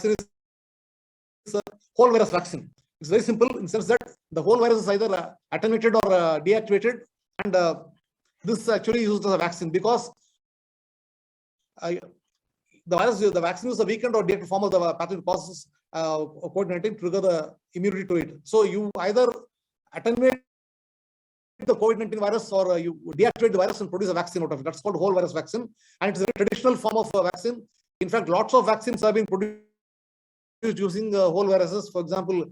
vaccine is a whole virus vaccine. It's very simple in the sense that the whole virus is either attenuated or deactivated, and this actually used as a vaccine because the vaccine is the weakened or deactivated form of the pathogen process of COVID-19 trigger the immunity to it. So you either attenuate the COVID-19 virus or you deactivate the virus and produce a vaccine out of it. That's called whole virus vaccine, and it's a very traditional form of vaccine. In fact, lots of vaccines have been produced using whole viruses. For example,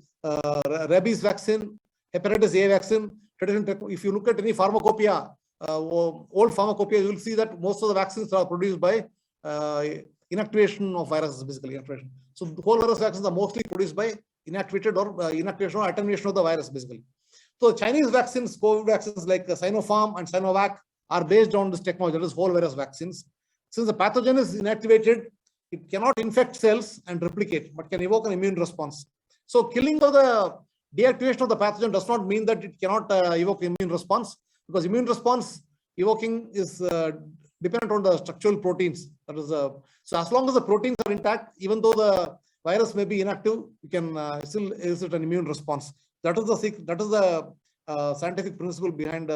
rabies vaccine, hepatitis A vaccine. If you look at any pharmacopoeia, old pharmacopoeia, you will see that most of the vaccines are produced by inactivation of viruses, basically inactivation. So the whole virus vaccines are mostly produced by inactivated or inactivation or attenuation of the virus, basically. So Chinese vaccines, COVID vaccines like Sinopharm and Sinovac are based on this technology, that is whole virus vaccines. Since the pathogen is inactivated, it cannot infect cells and replicate, but can evoke an immune response. So killing of the deactivation of the pathogen does not mean that it cannot evoke immune response, because immune response evoking is dependent on the structural proteins. That is, so as long as the proteins are intact, even though the virus may be inactive, you can still elicit an immune response. That is the scientific principle behind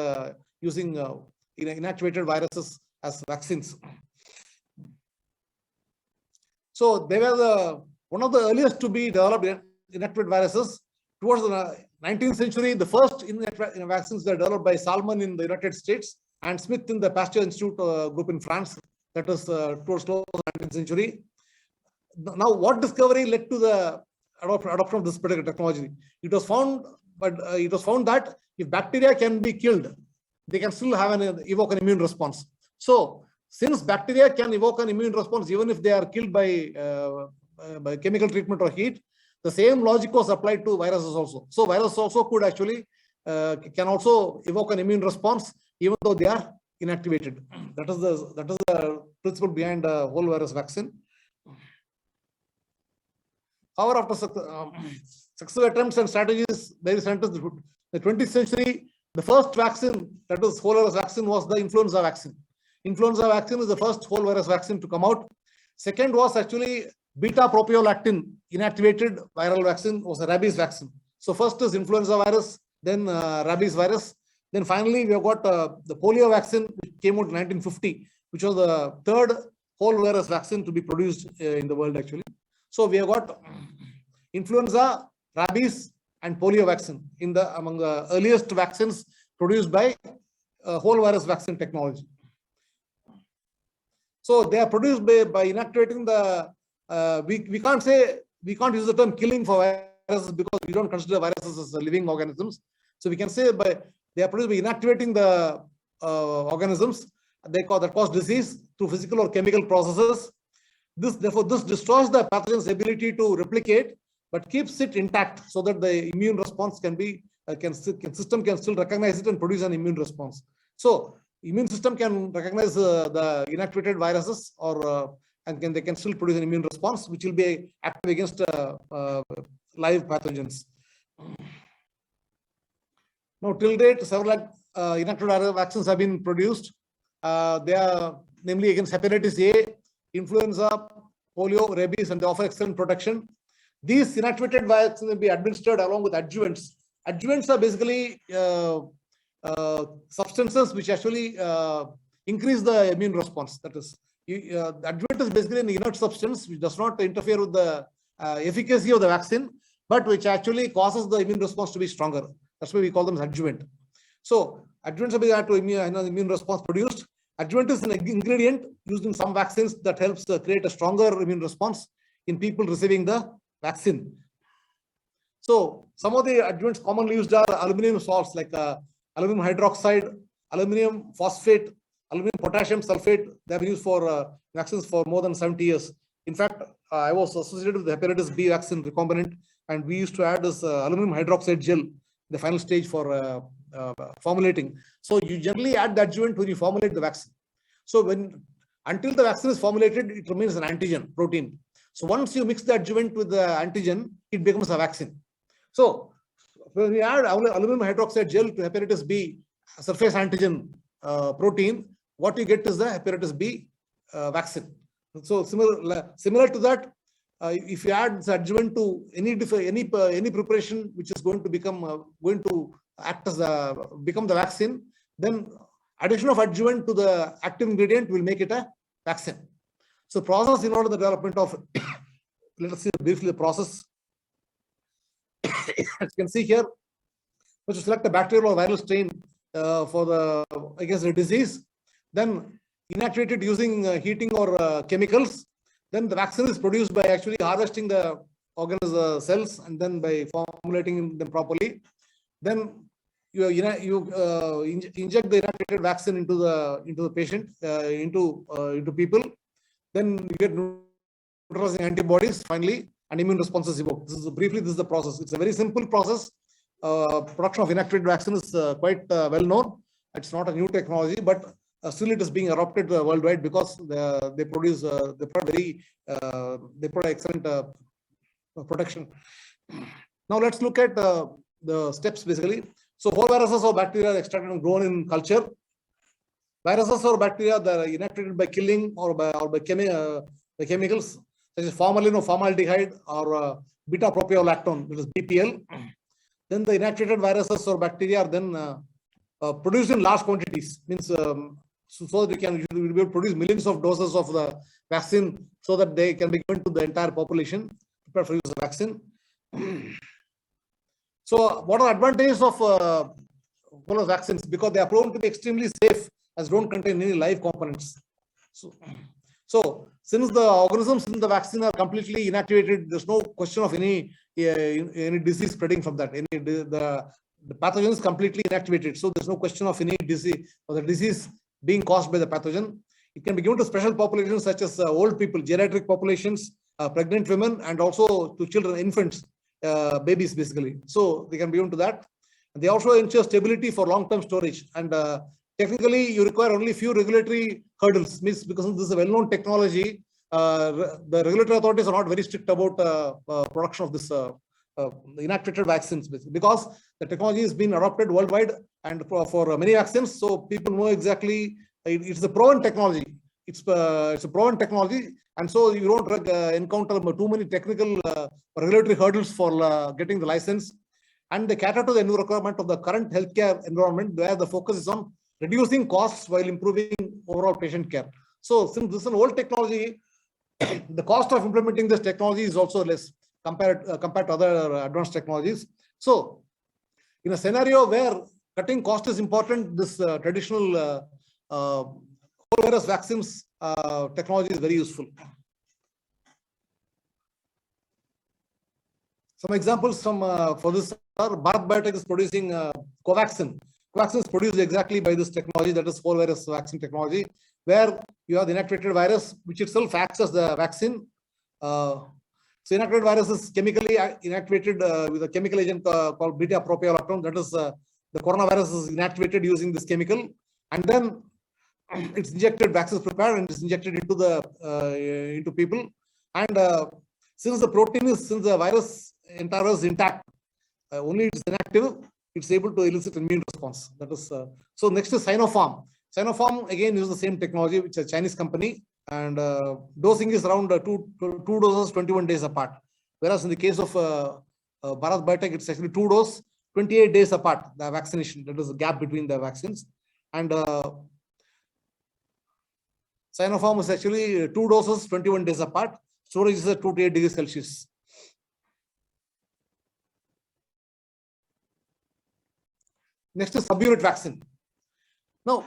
using inactivated viruses as vaccines. So they were one of the earliest to be developed inactivated viruses. Towards the 19th century, the first vaccines were developed by Salmon in the United States and Smith in the Pasteur Institute group in France. That was towards the 19th century. Now, what discovery led to the adoption of this particular technology? It was found that if bacteria can be killed, they can still have evoke an immune response. So, since bacteria can evoke an immune response even if they are killed by chemical treatment or heat, the same logic was applied to viruses also. So viruses also could actually can also evoke an immune response even though they are inactivated. That is the principle behind the whole virus vaccine. However, after successive attempts and strategies, various scientists, the 20th century, the first vaccine, that is whole virus vaccine, was the influenza vaccine. Influenza vaccine is the first whole virus vaccine to come out. Second was actually beta-propiolactin inactivated viral vaccine, was a rabies vaccine. So first is influenza virus, then rabies virus. Then finally, we have got the polio vaccine, which came out in 1950, which was the third whole virus vaccine to be produced in the world, actually. So we have got influenza, rabies, and polio vaccine among the earliest vaccines produced by whole virus vaccine technology. So they are produced by inactivating the. We can't use the term killing for viruses because we don't consider viruses as living organisms. So we can say they are produced by inactivating the organisms that cause disease through physical or chemical processes. Therefore, this destroys the pathogen's ability to replicate, but keeps it intact so that the immune response system can still recognize it and produce an immune response. So immune system can recognize the inactivated viruses and they can still produce an immune response, which will be active against live pathogens. Now, till date, several inactivated vaccines have been produced. They are namely against hepatitis A, influenza, polio, rabies, and they offer excellent protection. These inactivated vaccines will be administered along with adjuvants. Adjuvants are basically substances which actually increase the immune response. That is, adjuvant is basically an inert substance which does not interfere with the efficacy of the vaccine, but which actually causes the immune response to be stronger. That's why we call them adjuvant. So adjuvants are being to immune response produced. Adjuvant is an ingredient used in some vaccines that helps create a stronger immune response in people receiving the vaccine. So some of the adjuvants commonly used are aluminum salts like aluminum hydroxide, aluminum phosphate, aluminum potassium sulfate. They have been used for vaccines for more than 70 years. In fact, I was associated with the hepatitis B vaccine recombinant, and we used to add this aluminum hydroxide gel, the final stage for formulating. So you generally add the adjuvant when you formulate the vaccine. So until the vaccine is formulated, it remains an antigen protein. So once you mix the adjuvant with the antigen, it becomes a vaccine. So when we add aluminum hydroxide gel to hepatitis B surface antigen protein, what you get is the hepatitis B vaccine. So similar to that, if you add the adjuvant to any preparation which is going to act as become the vaccine, then addition of adjuvant to the active ingredient will make it a vaccine. So process involved in the development of let us see briefly the process. As you can see here, we should select a bacterial or viral strain against the disease, then inactivate it using heating or chemicals. Then the vaccine is produced by actually harvesting the organism cells and then by formulating them properly. Then you inject the inactivated vaccine into the patient, into people. Then you get neutralizing antibodies finally, and immune responses evoked. This is the process. It's a very simple process. Production of inactivated vaccine is quite well known. It's not a new technology, but still it is being adopted worldwide because they produce excellent protection. Now let's look at the steps basically. So whole viruses or bacteria are extracted and grown in culture. Viruses or bacteria that are inactivated by killing or by chemicals such as formalin or formaldehyde or beta propiolactone, that is BPL. Then the inactivated viruses or bacteria are then produced in large quantities. Means so that you will be able to produce millions of doses of the vaccine so that they can be given to the entire population prepared for use of the vaccine. So what are the advantages of vaccines? Because they are proven to be extremely safe as don't contain any live components. So since the organisms in the vaccine are completely inactivated, there's no question of any disease spreading from that. The pathogen is completely inactivated, so there's no question of any disease or the disease being caused by the pathogen. It can be given to special populations such as old people, geriatric populations, pregnant women, and also to children, infants, babies basically. So they can be given to that. And they also ensure stability for long-term storage. And technically, you require only few regulatory hurdles. Means because this is a well-known technology, the regulatory authorities are not very strict about production of this inactivated vaccines, because the technology has been adopted worldwide and for many vaccines. So people know exactly it's a proven technology. It's a proven technology, and so you don't encounter too many technical regulatory hurdles for getting the license. And they cater to the new requirement of the current healthcare environment, where the focus is on reducing costs while improving overall patient care. So since this is an old technology, the cost of implementing this technology is also less compared to other advanced technologies. So in a scenario where cutting cost is important, this traditional whole virus vaccines technology is very useful. Some examples for this are Bharat Biotech is producing Covaxin. Covaxin is produced exactly by this technology, that is whole virus vaccine technology, where you have the inactivated virus, which itself acts as the vaccine. So inactivated virus is chemically inactivated with a chemical agent called beta propiolactone. That is the coronavirus is inactivated using this chemical, and then it's injected. Vaccine is prepared and it's injected into people. And since the entire virus is intact, only it's inactive, it's able to elicit immune response. That is so. Next is Sinopharm. Sinopharm again uses the same technology, which is a Chinese company, and dosing is around two doses 21 days apart. Whereas in the case of Bharat Biotech, it's actually 2 doses 28 days apart, the vaccination. That is the gap between the vaccines. And Sinopharm is actually 2 doses 21 days apart. Storage is at 2 to 8 degrees Celsius. Next is subunit vaccine. Now,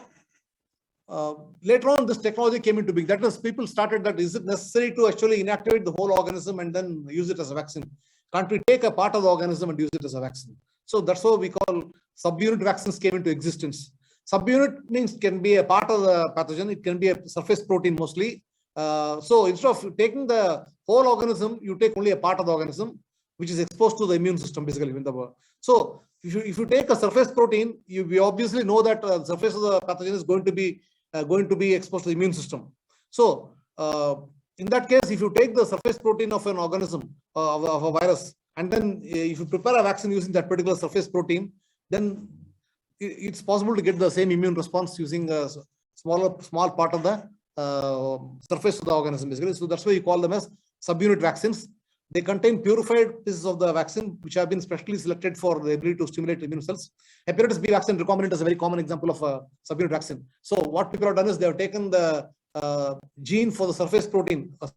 later on, this technology came into being. That is, people started that, is it necessary to actually inactivate the whole organism and then use it as a vaccine? Can't we take a part of the organism and use it as a vaccine? So that's what we call subunit vaccines came into existence. Subunit means can be a part of the pathogen. It can be a surface protein mostly. So instead of taking the whole organism, you take only a part of the organism, which is exposed to the immune system basically. So if you take a surface protein, we obviously know that the surface of the pathogen is going to be exposed to the immune system. So in that case, if you take the surface protein of an organism, of a virus, and then if you prepare a vaccine using that particular surface protein, then it's possible to get the same immune response using a small part of the surface of the organism basically. So that's why you call them as subunit vaccines. They contain purified pieces of the vaccine which have been specially selected for the ability to stimulate immune cells. Hepatitis B vaccine recombinant is a very common example of a subunit vaccine. So what people have done is they have taken the gene for the surface protein, a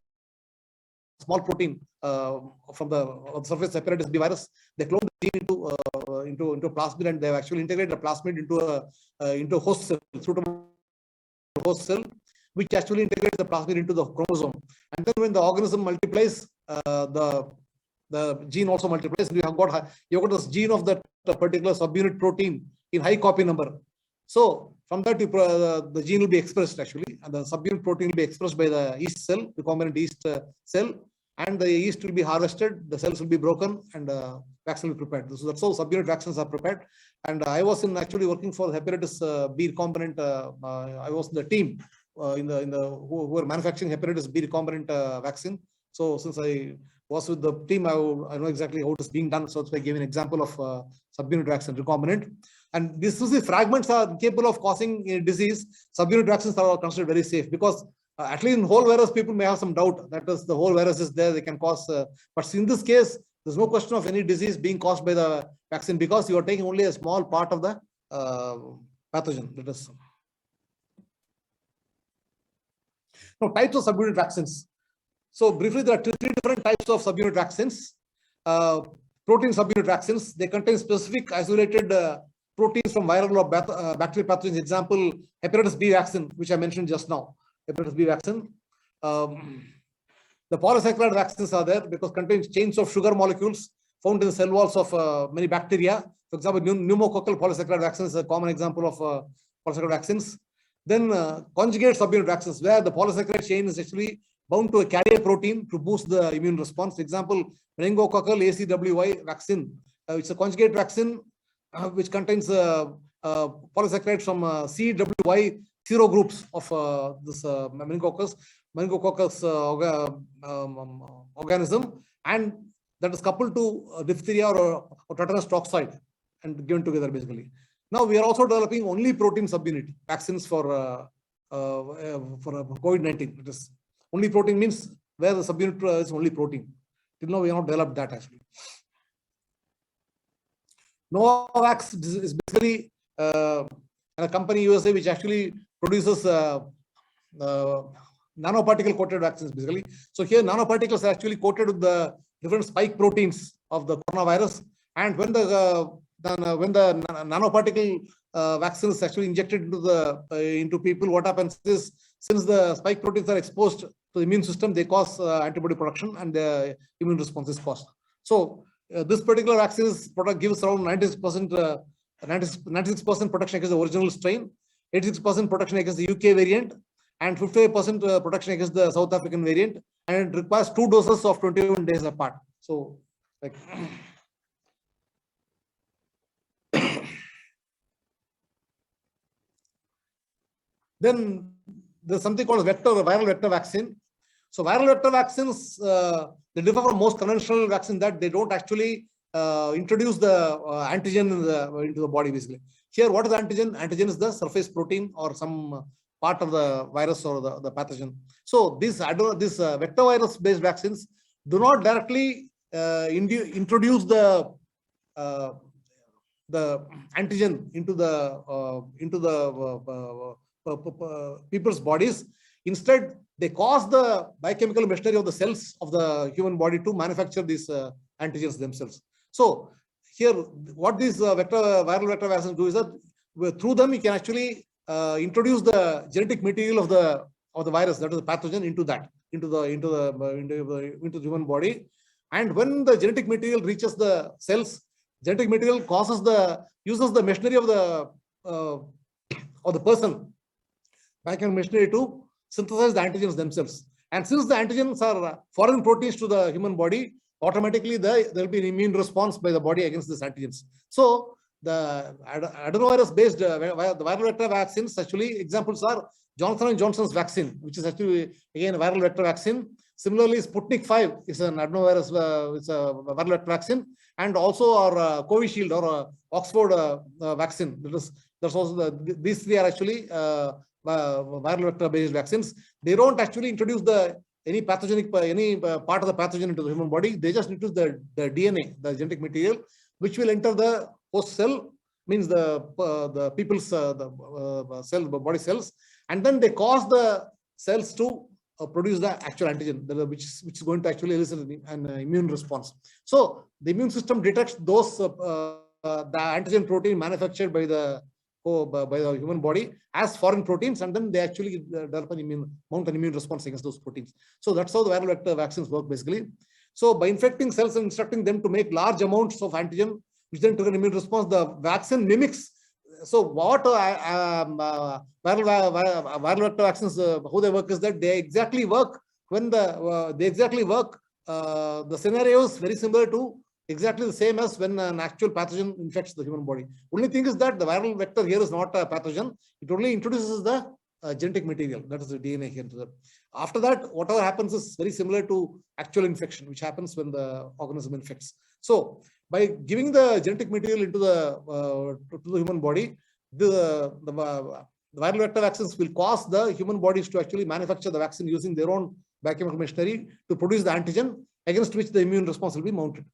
small protein from the surface hepatitis B virus. They cloned the gene into plasmid, and they have actually integrated the plasmid into a host cell, suitable host cell, which actually integrates the plasmid into the chromosome. And then when the organism multiplies, the gene also multiplies. You have got this gene of that particular subunit protein in high copy number. So from that, the gene will be expressed actually, and the subunit protein will be expressed by the yeast cell, recombinant yeast cell, and the yeast will be harvested, the cells will be broken, and vaccine will be prepared. So that's how subunit vaccines are prepared. And I was actually working for the hepatitis B recombinant. I was in the team who were manufacturing hepatitis B recombinant vaccine. So since I was with the team, I know exactly how it is being done. So that's why I gave an example of subunit vaccine recombinant. And these fragments are capable of causing a disease. Subunit vaccines are considered very safe because at least in whole virus, people may have some doubt that is the whole virus is there, they can cause. But in this case, there's no question of any disease being caused by the vaccine because you are taking only a small part of the pathogen. That is. Now, types of subunit vaccines. So briefly, there are three different types of subunit vaccines. Protein subunit vaccines, they contain specific isolated proteins from viral or bacterial pathogens. Example, hepatitis B vaccine, which I mentioned just now. Hepatitis B vaccine. The polysaccharide vaccines are there because contains chains of sugar molecules found in the cell walls of many bacteria. For example, pneumococcal polysaccharide vaccine is a common example of polysaccharide vaccines. Then conjugate subunit vaccines, where the polysaccharide chain is actually bound to a carrier protein to boost the immune response. For example, meningococcal ACWY vaccine, it's a conjugate vaccine which contains polysaccharides from CWY serogroups of this meningococcus organism, and that is coupled to diphtheria or tetanus toxoid and given together basically. Now we are also developing only protein subunit vaccines for COVID-19. It is only protein means where the subunit is only protein. Till now we have not developed that actually. Novavax is basically a company USA which actually produces nanoparticle coated vaccines basically. So here nanoparticles are actually coated with the different spike proteins of the coronavirus, and when the nanoparticle vaccine is actually injected into people, what happens is, since the spike proteins are exposed to the immune system, they cause antibody production and the immune response is caused. So this particular vaccine gives around 96% protection against the original strain, 86% protection against the UK variant, and 58% protection against the South African variant, and it requires 2 doses of 21 days apart. So, like, then there's something called viral vector vaccine. So viral vector vaccines, they differ from most conventional vaccines that they don't actually introduce the antigen into the body basically. Here, what is antigen? Antigen is the surface protein or some part of the virus or the pathogen. So these vector virus based vaccines do not directly introduce the antigen into the people's bodies. Instead, they cause the biochemical machinery of the cells of the human body to manufacture these antigens themselves. So here, what these viral vector vaccines do is that through them you can actually introduce the genetic material of the virus, that is the pathogen, into the human body. And when the genetic material reaches the cells, genetic material uses the machinery of the person, biochemical machinery, to synthesize the antigens themselves. And since the antigens are foreign proteins to the human body, automatically there will be an immune response by the body against these antigens. So the adenovirus based the viral vector vaccines, actually examples are Johnson & Johnson's vaccine, which is actually again a viral vector vaccine. Similarly, Sputnik 5 is an adenovirus, it's a viral vector vaccine, and also our Covishield or Oxford vaccine. That's also these three are actually viral vector based vaccines. They don't actually introduce the any pathogenic, any part of the pathogen into the human body, they just introduce the DNA, the genetic material, which will enter the host cell, means the people's cell, body cells, and then they cause the cells to produce the actual antigen, which is going to actually elicit an immune response. So the immune system detects those the antigen protein manufactured by the human body as foreign proteins, and then they actually develop mount an immune response against those proteins. So that's how the viral vector vaccines work basically. So by infecting cells and instructing them to make large amounts of antigen, which then trigger an immune response, the vaccine mimics. So what viral vector vaccines, how they work is that they exactly work when the scenario is very similar to exactly the same as when an actual pathogen infects the human body. Only thing is that the viral vector here is not a pathogen. It only introduces the genetic material, that is the DNA here. After that, whatever happens is very similar to actual infection, which happens when the organism infects. So by giving the genetic material into the human body, the viral vector vaccines will cause the human bodies to actually manufacture the vaccine using their own biochemical machinery to produce the antigen against which the immune response will be mounted.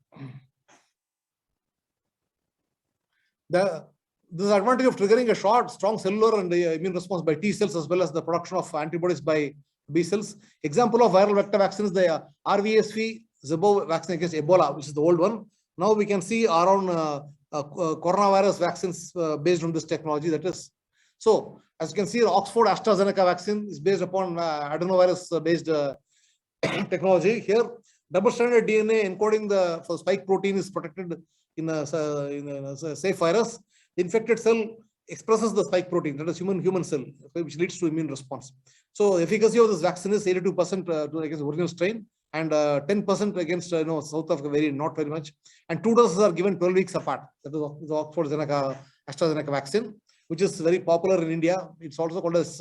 This advantage of triggering a short, strong cellular and the immune response by T cells, as well as the production of antibodies by B cells. Example of viral vector vaccine is the RVSV Zebo vaccine against Ebola, which is the old one. Now we can see around coronavirus vaccines based on this technology. That is, so as you can see, the Oxford AstraZeneca vaccine is based upon adenovirus based technology. Here, double-stranded DNA encoding for spike protein is protected in a safe virus. The infected cell expresses the spike protein, that is human cell, which leads to immune response. So efficacy of this vaccine is 82% against the original strain, and 10% against South Africa variant, not very much. And 2 doses are given 12 weeks apart. That is the Oxford AstraZeneca vaccine, which is very popular in India. It's also called as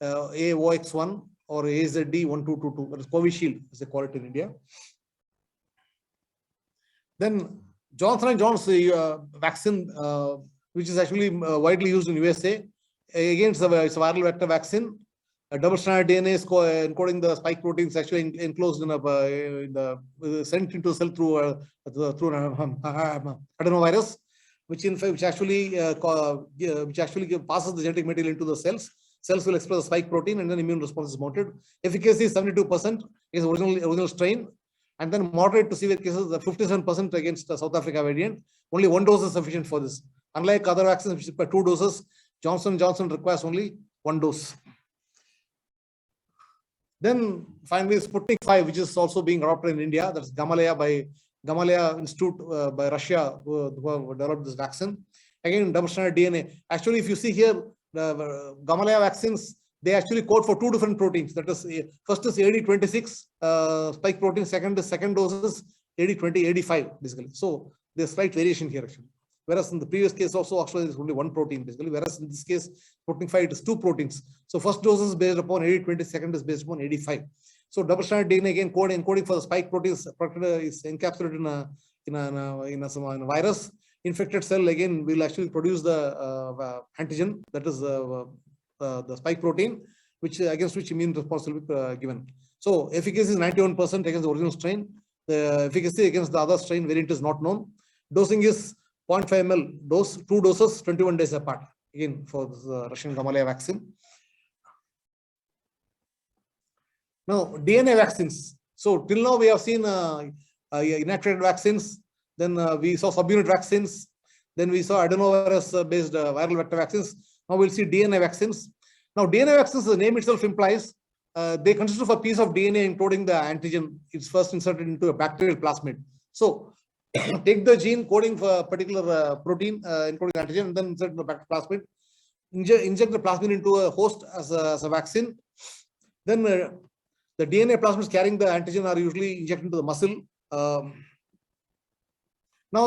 AOX1 or AZD1222. That is Covishield, as they call it in India. Then Johnson & Johnson vaccine, which is actually widely used in USA. Again, it's a viral vector vaccine. A double-stranded DNA is encoding the spike proteins actually enclosed in sent into the cell through an adenovirus, which actually passes the genetic material into the cells. Cells will express the spike protein, and then immune response is mounted. Efficacy is 72% is original strain, and then moderate to severe cases 57% against the South Africa variant. Only 1 dose is sufficient for this. Unlike other vaccines, which require 2 doses, Johnson & Johnson requires only 1 dose. Then finally, Sputnik 5, which is also being adopted in India. That's Gamaleya Institute by Russia, who developed this vaccine. Again, double-stranded DNA. Actually, if you see here, the Gamaleya vaccines, they actually code for 2 different proteins. That is, first is AD26 spike protein. Second dose is AD20, AD5, basically. So there's slight variation here, actually. Whereas in the previous case also, actually, there's only 1 protein, basically. Whereas in this case, Sputnik 5, it is 2 proteins. So first dose is based upon AD20, second is based upon AD5. So double-stranded DNA, again, encoding for the spike proteins is encapsulated in a virus. Infected cell, again, will actually produce the antigen, that is the spike protein, against which immune response will be given. So efficacy is 91% against the original strain. The efficacy against the other strain variant is not known. Dosing is 0.5 ml dose, 2 doses, 21 days apart. Again, for the Russian Gamaleya vaccine. Now, DNA vaccines. So till now we have seen inactivated vaccines. Then we saw subunit vaccines. Then we saw adenovirus-based viral vector vaccines. Now we'll see DNA vaccines. Now, DNA vaccines, the name itself implies they consist of a piece of DNA encoding the antigen. It's first inserted into a bacterial plasmid. So take the gene coding for a particular protein encoding antigen, and then insert the bacterial plasmid. Inject the plasmid into a host as a vaccine. Then the DNA plasmids carrying the antigen are usually injected into the muscle. Now,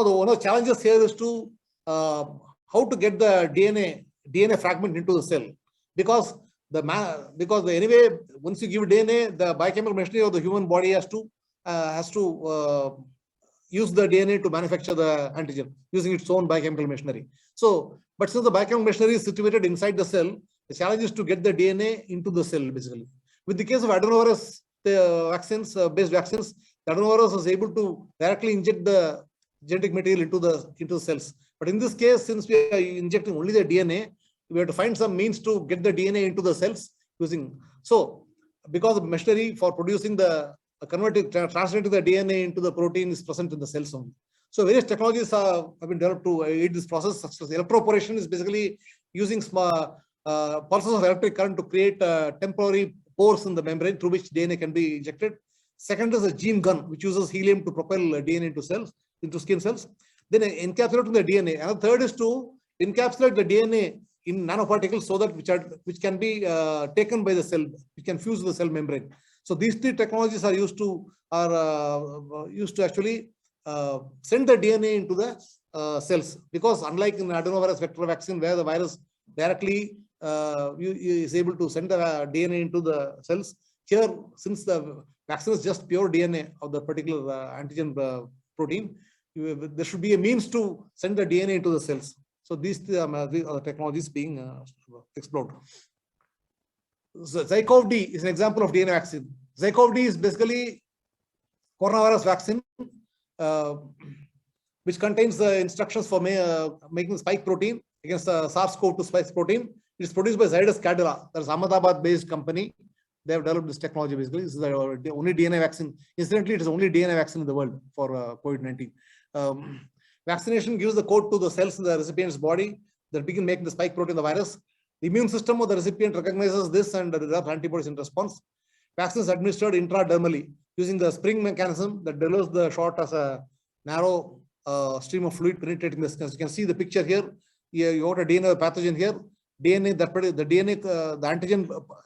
one of the challenges here is to how to get the DNA fragment into the cell, because anyway, once you give DNA, the biochemical machinery of the human body has to use the DNA to manufacture the antigen using its own biochemical machinery. So, but since the biochemical machinery is situated inside the cell, the challenge is to get the DNA into the cell, basically. With the case of adenovirus vaccines, based vaccines, the adenovirus was able to directly inject the genetic material into the cells. But in this case, since we are injecting only the DNA, we have to find some means to get the DNA into the cells using. So, because the machinery for producing the translating the DNA into the protein is present in the cells only. So various technologies have been developed to aid this process, such as electroporation is basically using small pulses of electric current to create temporary pores in the membrane through which DNA can be injected. Second is a gene gun, which uses helium to propel DNA into skin cells. Then encapsulating the DNA. And the third is to encapsulate the DNA in nanoparticles so that which can be taken by the cell, which can fuse the cell membrane. So these three technologies are used to actually send the DNA into the cells, because unlike in adenovirus vector vaccine where the virus directly is able to send the DNA into the cells, here since the vaccine is just pure DNA of the particular antigen protein, there should be a means to send the DNA into the cells. So these are technologies being explored. So ZyCoV-D is an example of DNA vaccine. ZyCoV-D is basically coronavirus vaccine, which contains the instructions for making spike protein against the SARS-CoV-2 spike protein. It is produced by Zydus Cadila. That is Ahmedabad-based company. They have developed this technology basically. This is the only DNA vaccine. Incidentally, it is the only DNA vaccine in the world for COVID-19. Vaccination gives the code to the cells in the recipient's body that begin making the spike protein, the virus. The immune system of the recipient recognizes this and develops antibodies in response. Vaccine is administered intradermally using the spring mechanism that delivers the shot as a narrow stream of fluid penetrating the skin. As you can see the picture here. You got a DNA pathogen here. DNA, the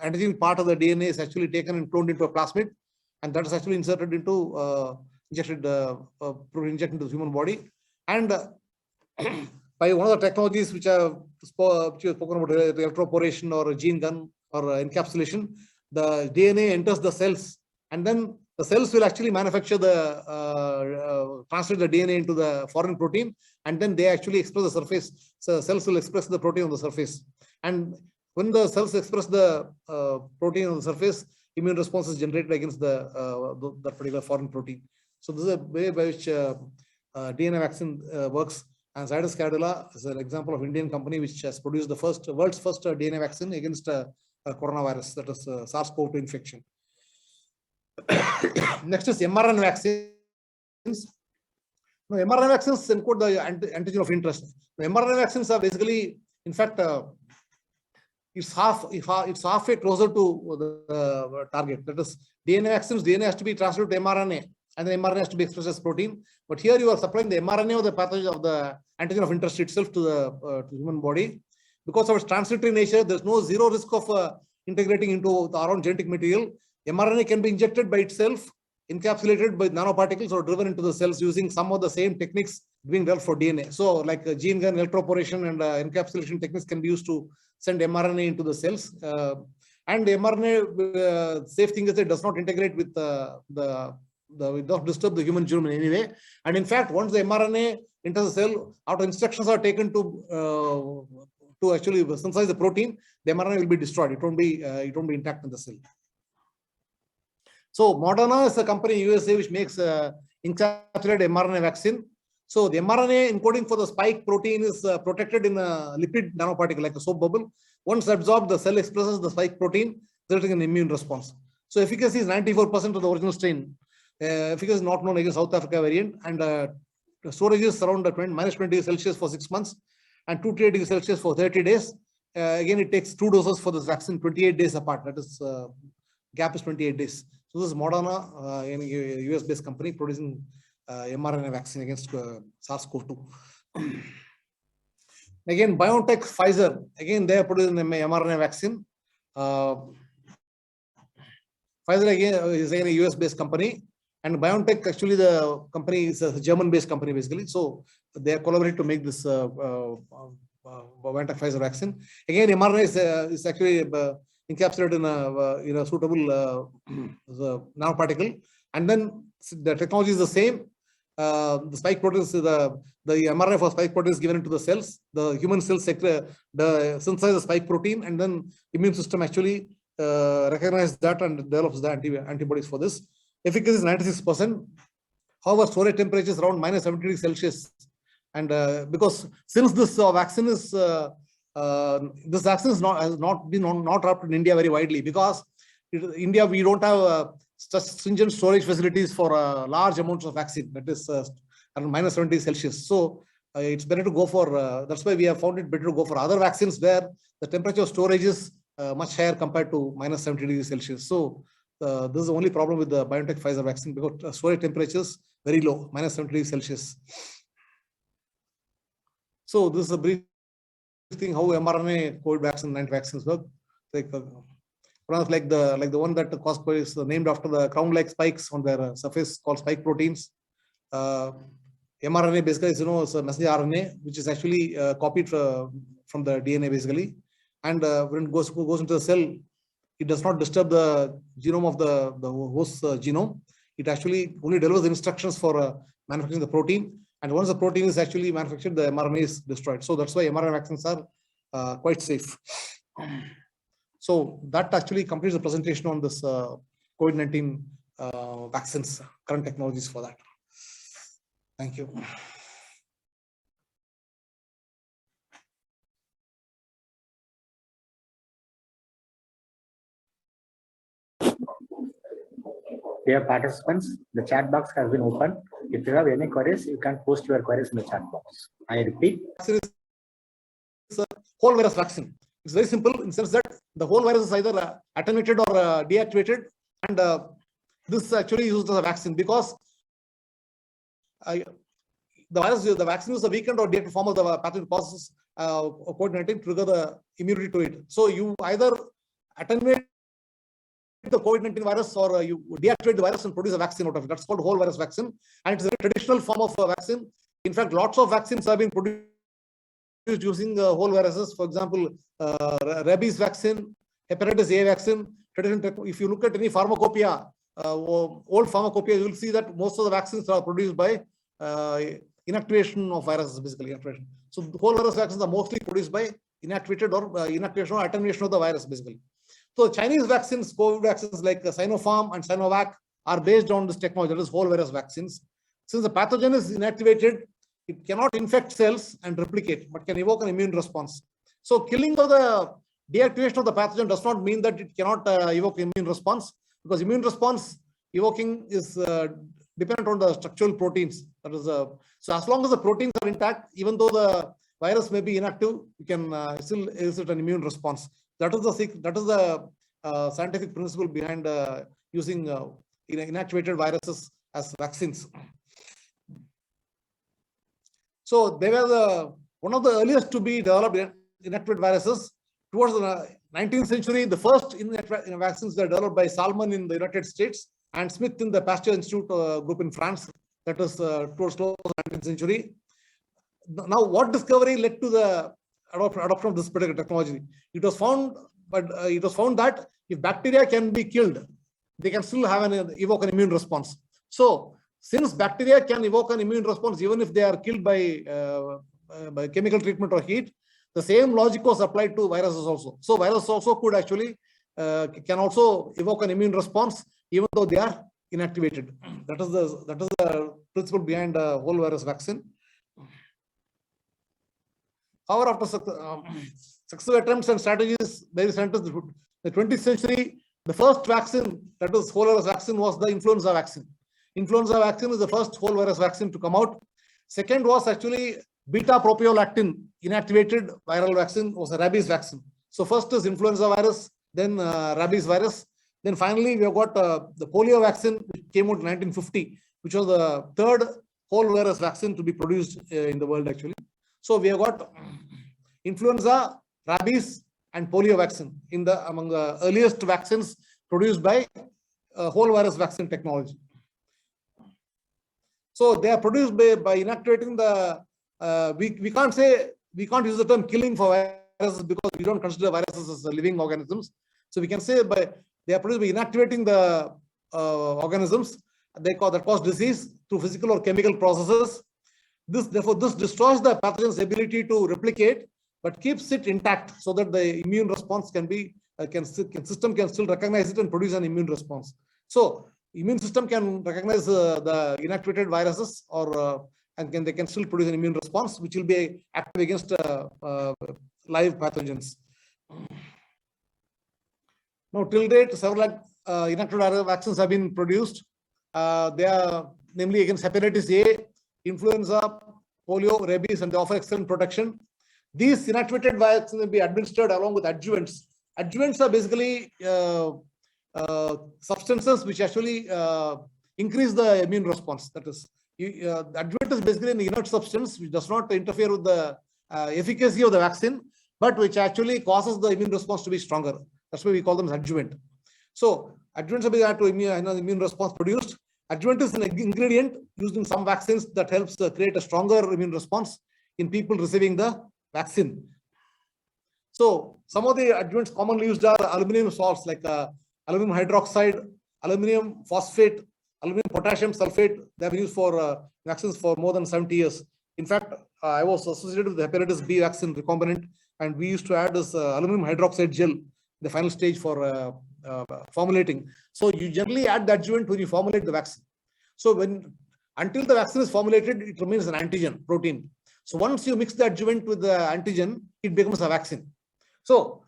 antigen part of the DNA is actually taken and cloned into a plasmid, and that is actually inserted into injected into the human body. And by one of the technologies which I spoken about, electroporation or a gene gun or encapsulation, the DNA enters the cells, and then the cells will actually manufacture translate the DNA into the foreign protein, and then they actually express the surface. So cells will express the protein on the surface. And when the cells express the protein on the surface, immune response is generated against that particular foreign protein. So this is a way by which DNA vaccine works. And Zydus Cadila is an example of Indian company which has produced the world's first DNA vaccine against coronavirus, that is SARS-CoV-2 infection. Next is mRNA vaccines. Now, mRNA vaccines encode the antigen of interest. Now, mRNA vaccines are basically, in fact, it's halfway closer to the target. That is, DNA vaccines, DNA has to be transferred to mRNA, and then mRNA has to be expressed as protein. But here you are supplying the mRNA of the pathogen of the antigen of interest itself to the human body. Because of its transitory nature, there's zero risk of integrating into our own genetic material. mRNA can be injected by itself, encapsulated by nanoparticles, or driven into the cells using some of the same techniques being developed for DNA. So, like gene gun, electroporation, and encapsulation techniques can be used to send mRNA into the cells. And the mRNA, safe thing is it does not integrate with it does not disturb the human genome in any way. And in fact, once the mRNA enters the cell, after instructions are taken to actually synthesize the protein, the mRNA will be destroyed. It won't be intact in the cell. So Moderna is a company in USA which makes encapsulated mRNA vaccine. So the mRNA encoding for the spike protein is protected in a lipid nanoparticle like a soap bubble. Once absorbed, the cell expresses the spike protein, resulting in immune response. So efficacy is 94% of the original strain. Efficacy is not known against South Africa variant, and storage is around minus 20 degrees Celsius for 6 months and 238 degrees Celsius for 30 days. Again, it takes 2 doses for this vaccine 28 days apart. That is, gap is 28 days. So this is Moderna, a US-based company producing mRNA vaccine against SARS-CoV-2. Again, BioNTech, Pfizer, again they are producing an mRNA vaccine. Pfizer again is a US-based company, and BioNTech actually the company is a German-based company basically. So they are collaborating to make this BioNTech Pfizer vaccine. Again, mRNA is actually encapsulated in a suitable nanoparticle, and then the technology is the same. The spike protein is the mRNA for spike protein is given into the cells. The human cells synthesize the spike protein, and then immune system actually recognizes that and develops the antibodies for this. Efficacy is 96%. However, storage temperature is around minus 70 degrees Celsius. And because since this vaccine is has not been adopted in India very widely, because in India we don't have such stringent storage facilities for large amounts of vaccine, that is around minus 70 degrees Celsius. So it's better to go for, that's why we have found it better to go for other vaccines where the temperature of storage is much higher compared to minus 70 degrees Celsius. So this is the only problem with the BioNTech Pfizer vaccine, because storage temperatures very low, minus 70 degrees Celsius. So this is a brief thing how mRNA COVID vaccine and vaccines work. Like the one that Costco is named after the crown-like spikes on their surface called spike proteins. mRNA basically is, is a messenger RNA, which is actually copied from the DNA basically. And when it goes into the cell, it does not disturb the genome of the host genome. It actually only delivers the instructions for manufacturing the protein. And once the protein is actually manufactured, the mRNA is destroyed. So that's why mRNA vaccines are quite safe. So that actually completes the presentation on this COVID-19 vaccines, current technologies for that. Thank you. Dear participants, the chat box has been opened. If you have any queries, you can post your queries in the chat box. I repeat. It's a whole virus vaccine. It's very simple in the sense that the whole virus is either attenuated or deactivated, and this is actually used as a vaccine because the vaccine is a weakened or deactivated form of the pathogen process of COVID-19 trigger the immunity to it. So you either attenuate the COVID-19 virus or you deactivate the virus and produce a vaccine out of it. That's called whole virus vaccine, and it's a traditional form of vaccine. In fact, lots of vaccines have been produced using whole viruses. For example, rabies vaccine, hepatitis A vaccine. If you look at any pharmacopoeia, old pharmacopoeia, you will see that most of the vaccines are produced by inactivation of viruses, basically inactivation. So the whole virus vaccines are mostly produced by inactivated or inactivation or attenuation of the virus, basically. So Chinese vaccines, COVID vaccines like Sinopharm and Sinovac are based on this technology, that is whole virus vaccines. Since the pathogen is inactivated, it cannot infect cells and replicate, but can evoke an immune response. So killing of the deactivation of the pathogen does not mean that it cannot evoke immune response, because immune response evoking is dependent on the structural proteins. That is, so as long as the proteins are intact, even though the virus may be inactive, you can still elicit an immune response. That is the scientific principle behind using inactivated viruses as vaccines. So they were one of the earliest to be developed inactivated viruses. Towards the 19th century, the first vaccines were developed by Salmon in the United States and Smith in the Pasteur Institute group in France. That was towards the 19th century. Now, what discovery led to the adoption of this particular technology? It was found that if bacteria can be killed, they can still have evoke an immune response. So, since bacteria can evoke an immune response even if they are killed by chemical treatment or heat, the same logic was applied to viruses also. So, viruses also could actually can also evoke an immune response even though they are inactivated. That is the principle behind the whole virus vaccine. However, after successive attempts and strategies, various scientists, in the 20th century, the first vaccine, that is whole virus vaccine, was the influenza vaccine. Influenza vaccine is the first whole virus vaccine to come out. Second was actually beta-propiolactin inactivated viral vaccine, was a rabies vaccine. So first is influenza virus, then rabies virus. Then finally, we have got the polio vaccine, which came out in 1950, which was the third whole virus vaccine to be produced in the world actually. So we have got influenza, rabies, and polio vaccine among the earliest vaccines produced by whole virus vaccine technology. So they are produced by inactivating the. We can't use the term killing for viruses because we don't consider viruses as living organisms. So we can say they are produced by inactivating the organisms that cause disease through physical or chemical processes. Therefore, this destroys the pathogen's ability to replicate, but keeps it intact so that the immune response can be system can still recognize it and produce an immune response. So immune system can recognize the inactivated viruses or they can still produce an immune response, which will be active against live pathogens. Now, till date, several inactivated vaccines have been produced. They are namely against hepatitis A, influenza, polio, rabies, and they offer excellent protection. These inactivated vaccines will be administered along with adjuvants. Adjuvants are basically substances which actually increase the immune response. That is, adjuvant is basically an inert substance which does not interfere with the efficacy of the vaccine, but which actually causes the immune response to be stronger. That's why we call them adjuvant. So adjuvants are being to immune response produced. Adjuvant is an ingredient used in some vaccines that helps create a stronger immune response in people receiving the vaccine. So some of the adjuvants commonly used are aluminum salts like aluminum hydroxide, aluminum phosphate, aluminum potassium sulfate. They have been used for vaccines for more than 70 years. In fact, I was associated with the hepatitis B vaccine recombinant, and we used to add this aluminum hydroxide gel, the final stage for formulating. So you generally add the adjuvant when you formulate the vaccine. So until the vaccine is formulated, it remains an antigen protein. So once you mix the adjuvant with the antigen, it becomes a vaccine. So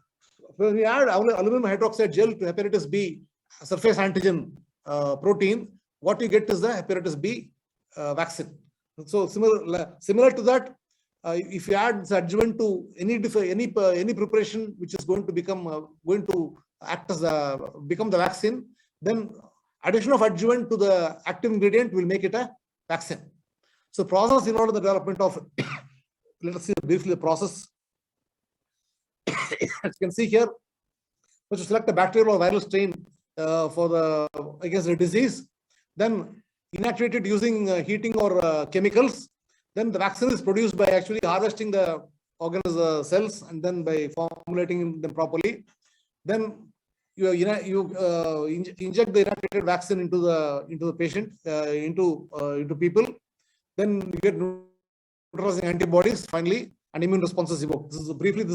when we add aluminum hydroxide gel to hepatitis B surface antigen protein, what you get is the hepatitis B vaccine. So similar to that, if you add the adjuvant to any preparation which is going to become act as become the vaccine, then addition of adjuvant to the active ingredient will make it a vaccine. So process involved in the development of let us see briefly the process. As you can see here, we select a bacterial or viral strain for against the disease, then inactivate it using heating or chemicals. Then the vaccine is produced by actually harvesting the organism cells and then by formulating them properly. Then you inject the inactivated vaccine into the patient, into people. Then you get neutralizing antibodies finally, and immune responses evoke. This is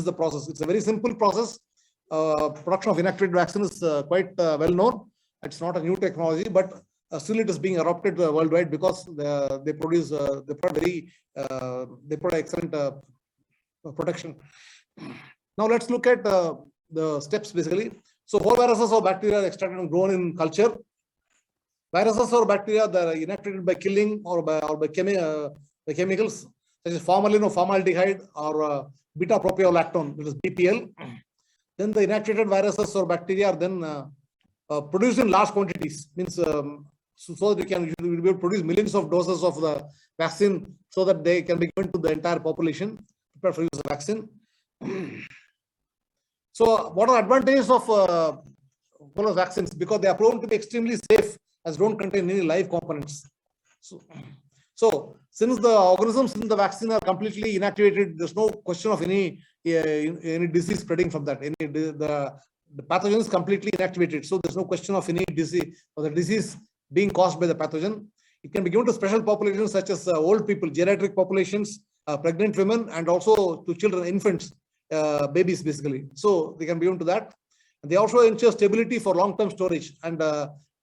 the process. It's a very simple process. Production of inactivated vaccine is quite well known. It's not a new technology, but still it is being adopted worldwide because they produce excellent protection. Now let's look at the steps basically. So whole viruses or bacteria are extracted and grown in culture. Viruses or bacteria that are inactivated by killing or by chemicals such as formalin or formaldehyde or beta-propiolactone, that is BPL. Then the inactivated viruses or bacteria are then produced in large quantities. Means so that we will be able to produce millions of doses of the vaccine so that they can be given to the entire population prepared for use of vaccine. So what are the advantages of vaccines? Because they are proven to be extremely safe as don't contain any live components. So since the organisms in the vaccine are completely inactivated, there's no question of any disease spreading from that. The pathogen is completely inactivated, so there's no question of any disease or the disease being caused by the pathogen. It can be given to special populations such as old people, geriatric populations, pregnant women, and also to children, infants, babies basically. So they can be given to that. And they also ensure stability for long-term storage. And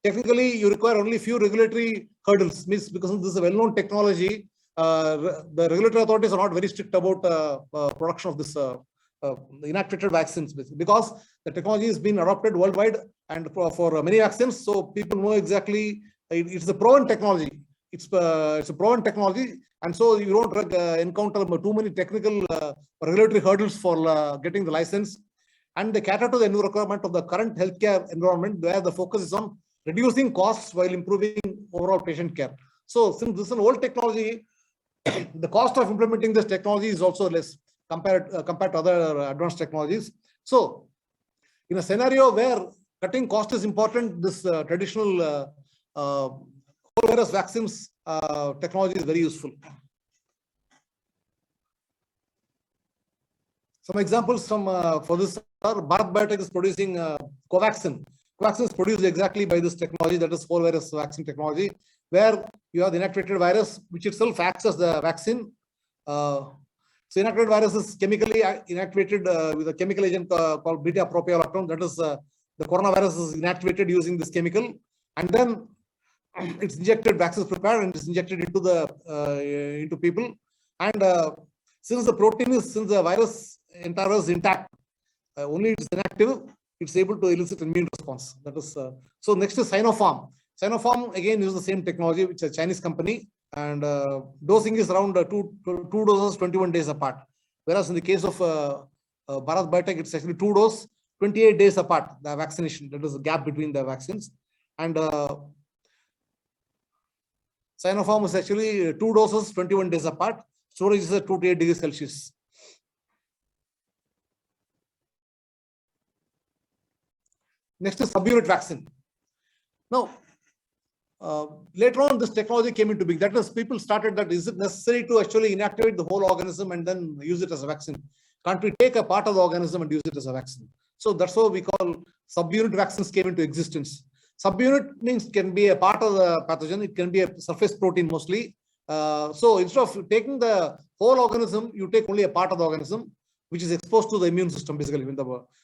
technically, you require only few regulatory hurdles. Means because this is a well-known technology, the regulatory authorities are not very strict about production of this inactivated vaccines because the technology has been adopted worldwide and for many vaccines. So people know exactly it's a proven technology. It's a proven technology, and so you don't encounter too many technical regulatory hurdles for getting the license. And they cater to the new requirement of the current healthcare environment, where the focus is on reducing costs while improving overall patient care. So since this is an old technology, the cost of implementing this technology is also less compared to other advanced technologies. So in a scenario where cutting cost is important, this traditional whole virus vaccines technology is very useful. Some examples for this are Bharat Biotech is producing Covaxin. Covaxin is produced exactly by this technology, that is whole virus vaccine technology, where you have the inactivated virus, which itself acts as the vaccine. So inactivated virus is chemically inactivated with a chemical agent called beta-propiolactone. That is the coronavirus is inactivated using this chemical, and then it's injected. Vaccine is prepared and it's injected into the into people. And since the virus entire is intact, only it is inactive, it's able to elicit immune response. That is so. Next is Sinopharm. Sinopharm again uses the same technology, which is a Chinese company, and dosing is around two doses 21 days apart. Whereas in the case of Bharat Biotech, it's actually 2 doses 28 days apart. The vaccination, that is the gap between the vaccines, and Sinopharm is actually 2 doses 21 days apart. Storage is at 2 to 8 degrees Celsius. Next is subunit vaccine. Now, later on, this technology came into being. That is, people started that, is it necessary to actually inactivate the whole organism and then use it as a vaccine? Can't we take a part of the organism and use it as a vaccine? So that's what we call subunit vaccines came into existence. Subunit means can be a part of the pathogen. It can be a surface protein mostly. So instead of taking the whole organism, you take only a part of the organism, which is exposed to the immune system basically.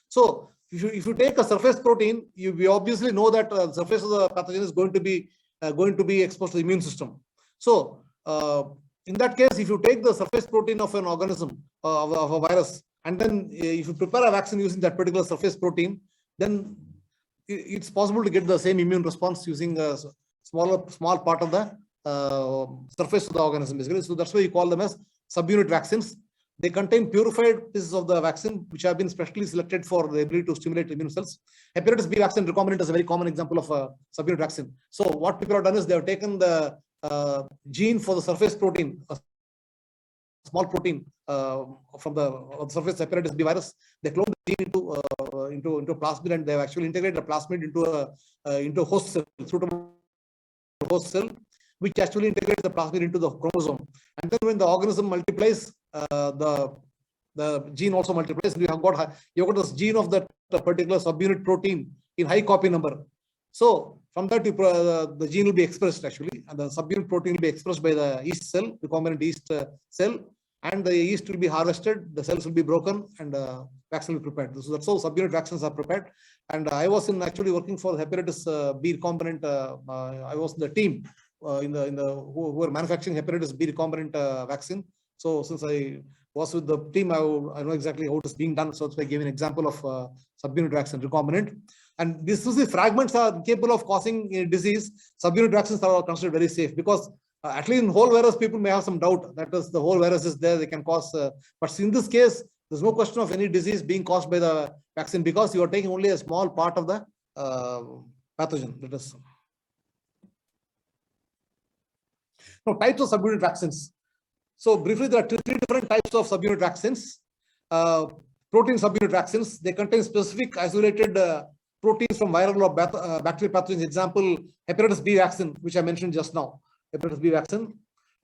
So if you take a surface protein, we obviously know that the surface of the pathogen is going to be exposed to the immune system. So in that case, if you take the surface protein of an organism, of a virus, and then if you prepare a vaccine using that particular surface protein, then it's possible to get the same immune response using a small part of the surface of the organism basically. So that's why you call them as subunit vaccines. They contain purified pieces of the vaccine, which have been specially selected for the ability to stimulate immune cells. Hepatitis B vaccine recombinant is a very common example of a subunit vaccine. So what people have done is they have taken the gene for the surface protein, a small protein from the surface hepatitis B virus. They cloned the gene into plasmid, and they have actually integrated the plasmid into a host cell, suitable host cell, which actually integrates the plasmid into the chromosome. And then when the organism multiplies, the gene also multiplies. You have got this gene of that particular subunit protein in high copy number. So from that, the gene will be expressed actually, and the subunit protein will be expressed by the yeast cell, recombinant yeast cell, and the yeast will be harvested, the cells will be broken, and vaccine will be prepared. So that's how subunit vaccines are prepared. And I was actually working for the hepatitis B recombinant. I was in the team who were manufacturing hepatitis B recombinant vaccine. So since I was with the team, I know exactly how it is being done. So that's why I gave an example of subunit vaccine recombinant. And these fragments are capable of causing a disease. Subunit vaccines are considered very safe because at least in whole virus, people may have some doubt that is the whole virus is there, they can cause. But in this case, there's no question of any disease being caused by the vaccine because you are taking only a small part of the pathogen. That is. Now, types of subunit vaccines. So briefly, there are 3 different types of subunit vaccines. Protein subunit vaccines, they contain specific isolated proteins from viral or bacterial pathogens. Example, hepatitis B vaccine, which I mentioned just now. Hepatitis B vaccine.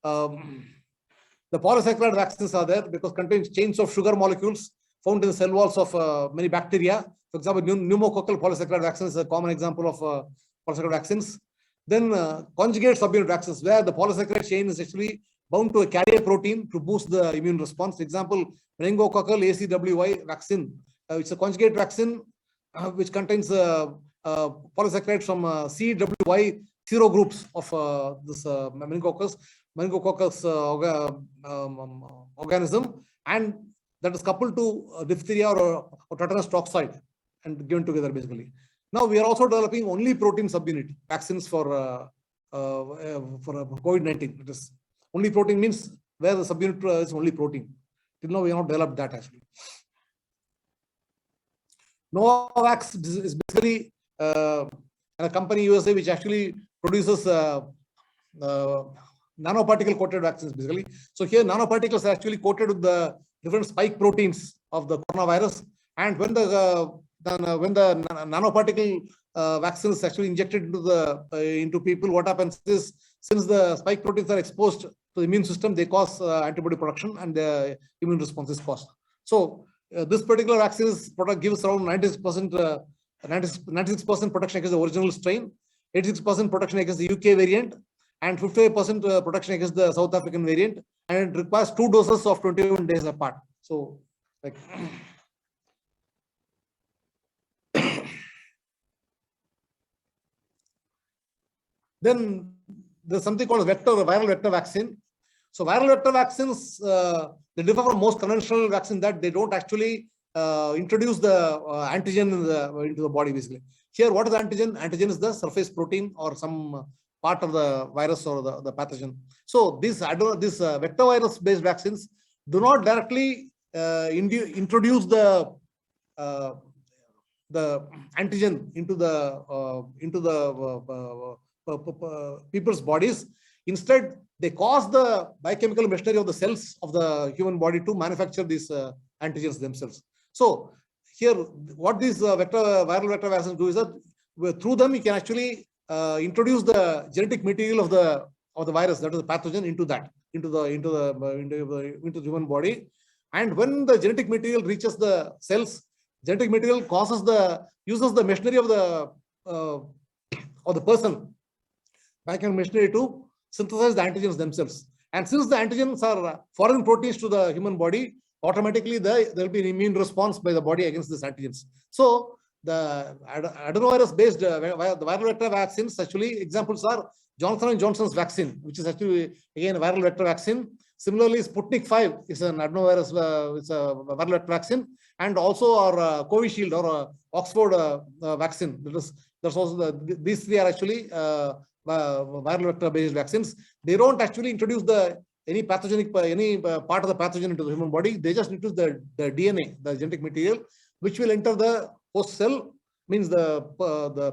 The polysaccharide vaccines are there because contains chains of sugar molecules found in the cell walls of many bacteria. For example, pneumococcal polysaccharide vaccine is a common example of polysaccharide vaccines. Then conjugate subunit vaccines, where the polysaccharide chain is actually bound to a carrier protein to boost the immune response. For example, meningococcal ACWY vaccine, it's a conjugate vaccine which contains polysaccharides from CWY serogroups of this meningococcus organism, and that is coupled to diphtheria or tetanus toxoid and given together basically. Now we are also developing only protein subunit vaccines for COVID-19. It is only protein means where the subunit is only protein. Till now we have not developed that actually. Novavax is basically a company USA which actually produces nanoparticle coated vaccines basically. So here nanoparticles are actually coated with the different spike proteins of the coronavirus, and when the nanoparticle vaccine is actually injected into people, what happens is, since the spike proteins are exposed to the immune system, they cause antibody production and the immune response is caused. So this particular vaccine gives around 96% protection against the original strain, 86% protection against the UK variant, and 55% protection against the South African variant, and it requires 2 doses of 21 days apart. So, like, then there's something called viral vector vaccine. So viral vector vaccines, they differ from most conventional vaccines that they don't actually introduce the antigen into the body, basically. Here, what is antigen? Antigen is the surface protein or some part of the virus or the pathogen. So these vector virus based vaccines do not directly introduce the antigen into the people's bodies. Instead, they cause the biochemical machinery of the cells of the human body to manufacture these antigens themselves. So here, what these viral vector vaccines do is that through them you can actually introduce the genetic material of the virus, that is the pathogen, into the human body. And when the genetic material reaches the cells, genetic material uses the machinery of the person, biochemical machinery, to synthesize the antigens themselves. And since the antigens are foreign proteins to the human body, automatically there will be an immune response by the body against these antigens. So the adenovirus based the viral vector vaccines, actually examples are Johnson & Johnson's vaccine, which is actually again a viral vector vaccine. Similarly, Sputnik 5 is an adenovirus, it's a viral vector vaccine, and also our Covishield or Oxford vaccine. That's also these three are actually viral vector based vaccines. They don't actually introduce any pathogenic part of the pathogen into the human body. They just introduce the DNA, the genetic material, which will enter the host cell, means the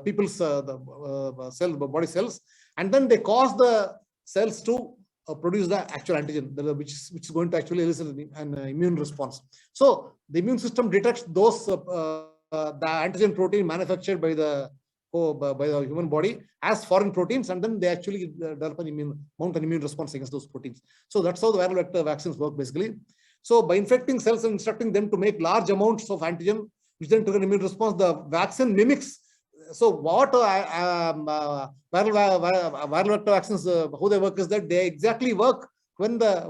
people's body cells, and then they cause the cells to produce the actual antigen, which is going to actually elicit an immune response. So the immune system detects those the antigen protein manufactured by the human body as foreign proteins, and then they actually mount an immune response against those proteins. So that's how the viral vector vaccines work, basically. So by infecting cells and instructing them to make large amounts of antigen, which then trigger an immune response, the vaccine mimics. So what viral vector vaccines, how they work is that they exactly work when the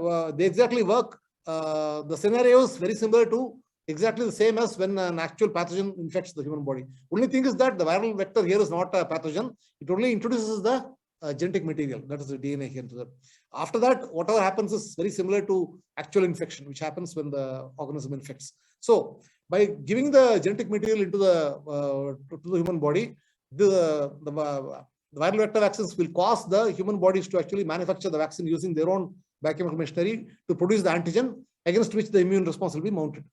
scenario is very similar to exactly the same as when an actual pathogen infects the human body. Only thing is that the viral vector here is not a pathogen. It only introduces the genetic material, that is the DNA here. After that, whatever happens is very similar to actual infection, which happens when the organism infects. So by giving the genetic material into the human body, the viral vector vaccines will cause the human bodies to actually manufacture the vaccine using their own biochemical machinery to produce the antigen against which the immune response will be mounted.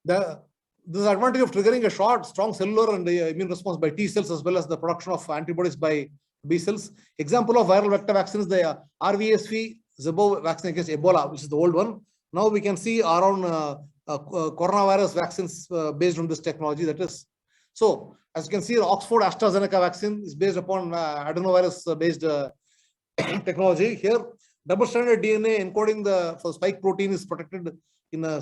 This advantage of triggering a strong cellular and immune response by T cells, as well as the production of antibodies by B cells. Example of viral vector vaccine is the RVSV Zebo vaccine against Ebola, which is the old one. Now we can see our own coronavirus vaccines based on this technology. That is, so as you can see, the Oxford AstraZeneca vaccine is based upon adenovirus based technology. Here, double-stranded DNA encoding for spike protein is protected in a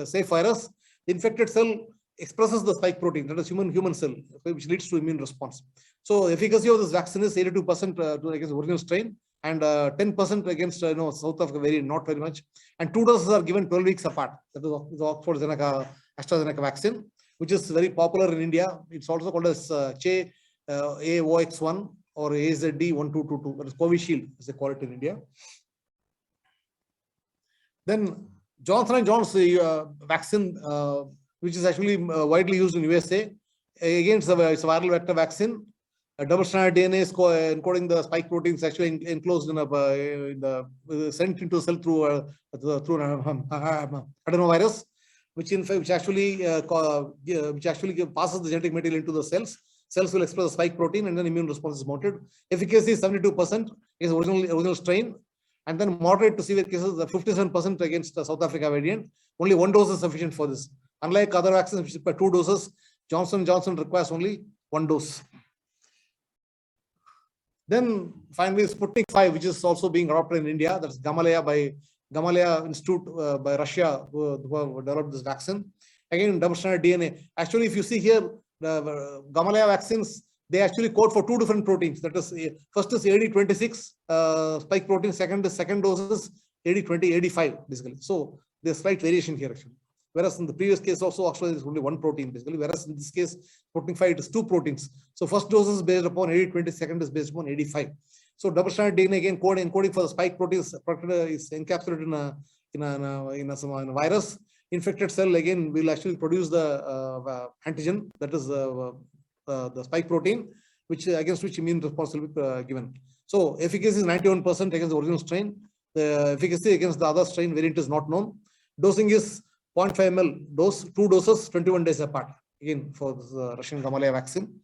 safe virus. The infected cell expresses the spike protein, that is human cell, which leads to immune response. So efficacy of this vaccine is 82% against the original strain, and 10% against South Africa variant, not very much. And 2 doses are given 12 weeks apart. That is the Oxford AstraZeneca vaccine, which is very popular in India. It's also called as AOX1 or AZD1222. That is Covishield, as they call it in India. Then Johnson & Johnson vaccine, which is actually widely used in USA. Again, it's a viral vector vaccine. A double-stranded DNA is encoding the spike proteins actually enclosed in sent into the cell through an adenovirus, which actually passes the genetic material into the cells. Cells will express the spike protein, and then immune response is mounted. Efficacy is 72% is original strain, and then moderate to severe cases 57% against the South Africa variant. Only 1 dose is sufficient for this. Unlike other vaccines, which require 2 doses, Johnson & Johnson requires only 1 dose. Then finally, Sputnik 5, which is also being adopted in India. That's Gamaleya Institute by Russia, who developed this vaccine. Again, double-stranded DNA. Actually, if you see here, the Gamaleya vaccines, they actually code for two different proteins. That is, first is AD26 spike protein, second dose is AD20, AD5 basically. So there's slight variation here actually. Whereas in the previous case also actually there's only one protein basically, whereas in this case protein 5 it is two proteins. So first dose is based upon AD20, second is based upon AD5. So double-stranded DNA again encoding for the spike protein is encapsulated in a virus. Infected cell again will actually produce the antigen, that is the spike protein, which against which immune response will be given. So efficacy is 91% against the original strain. The efficacy against the other strain variant is not known. Dosing is 0.5 ml dose, 2 doses, 21 days apart. Again for this Russian Gamaleya vaccine.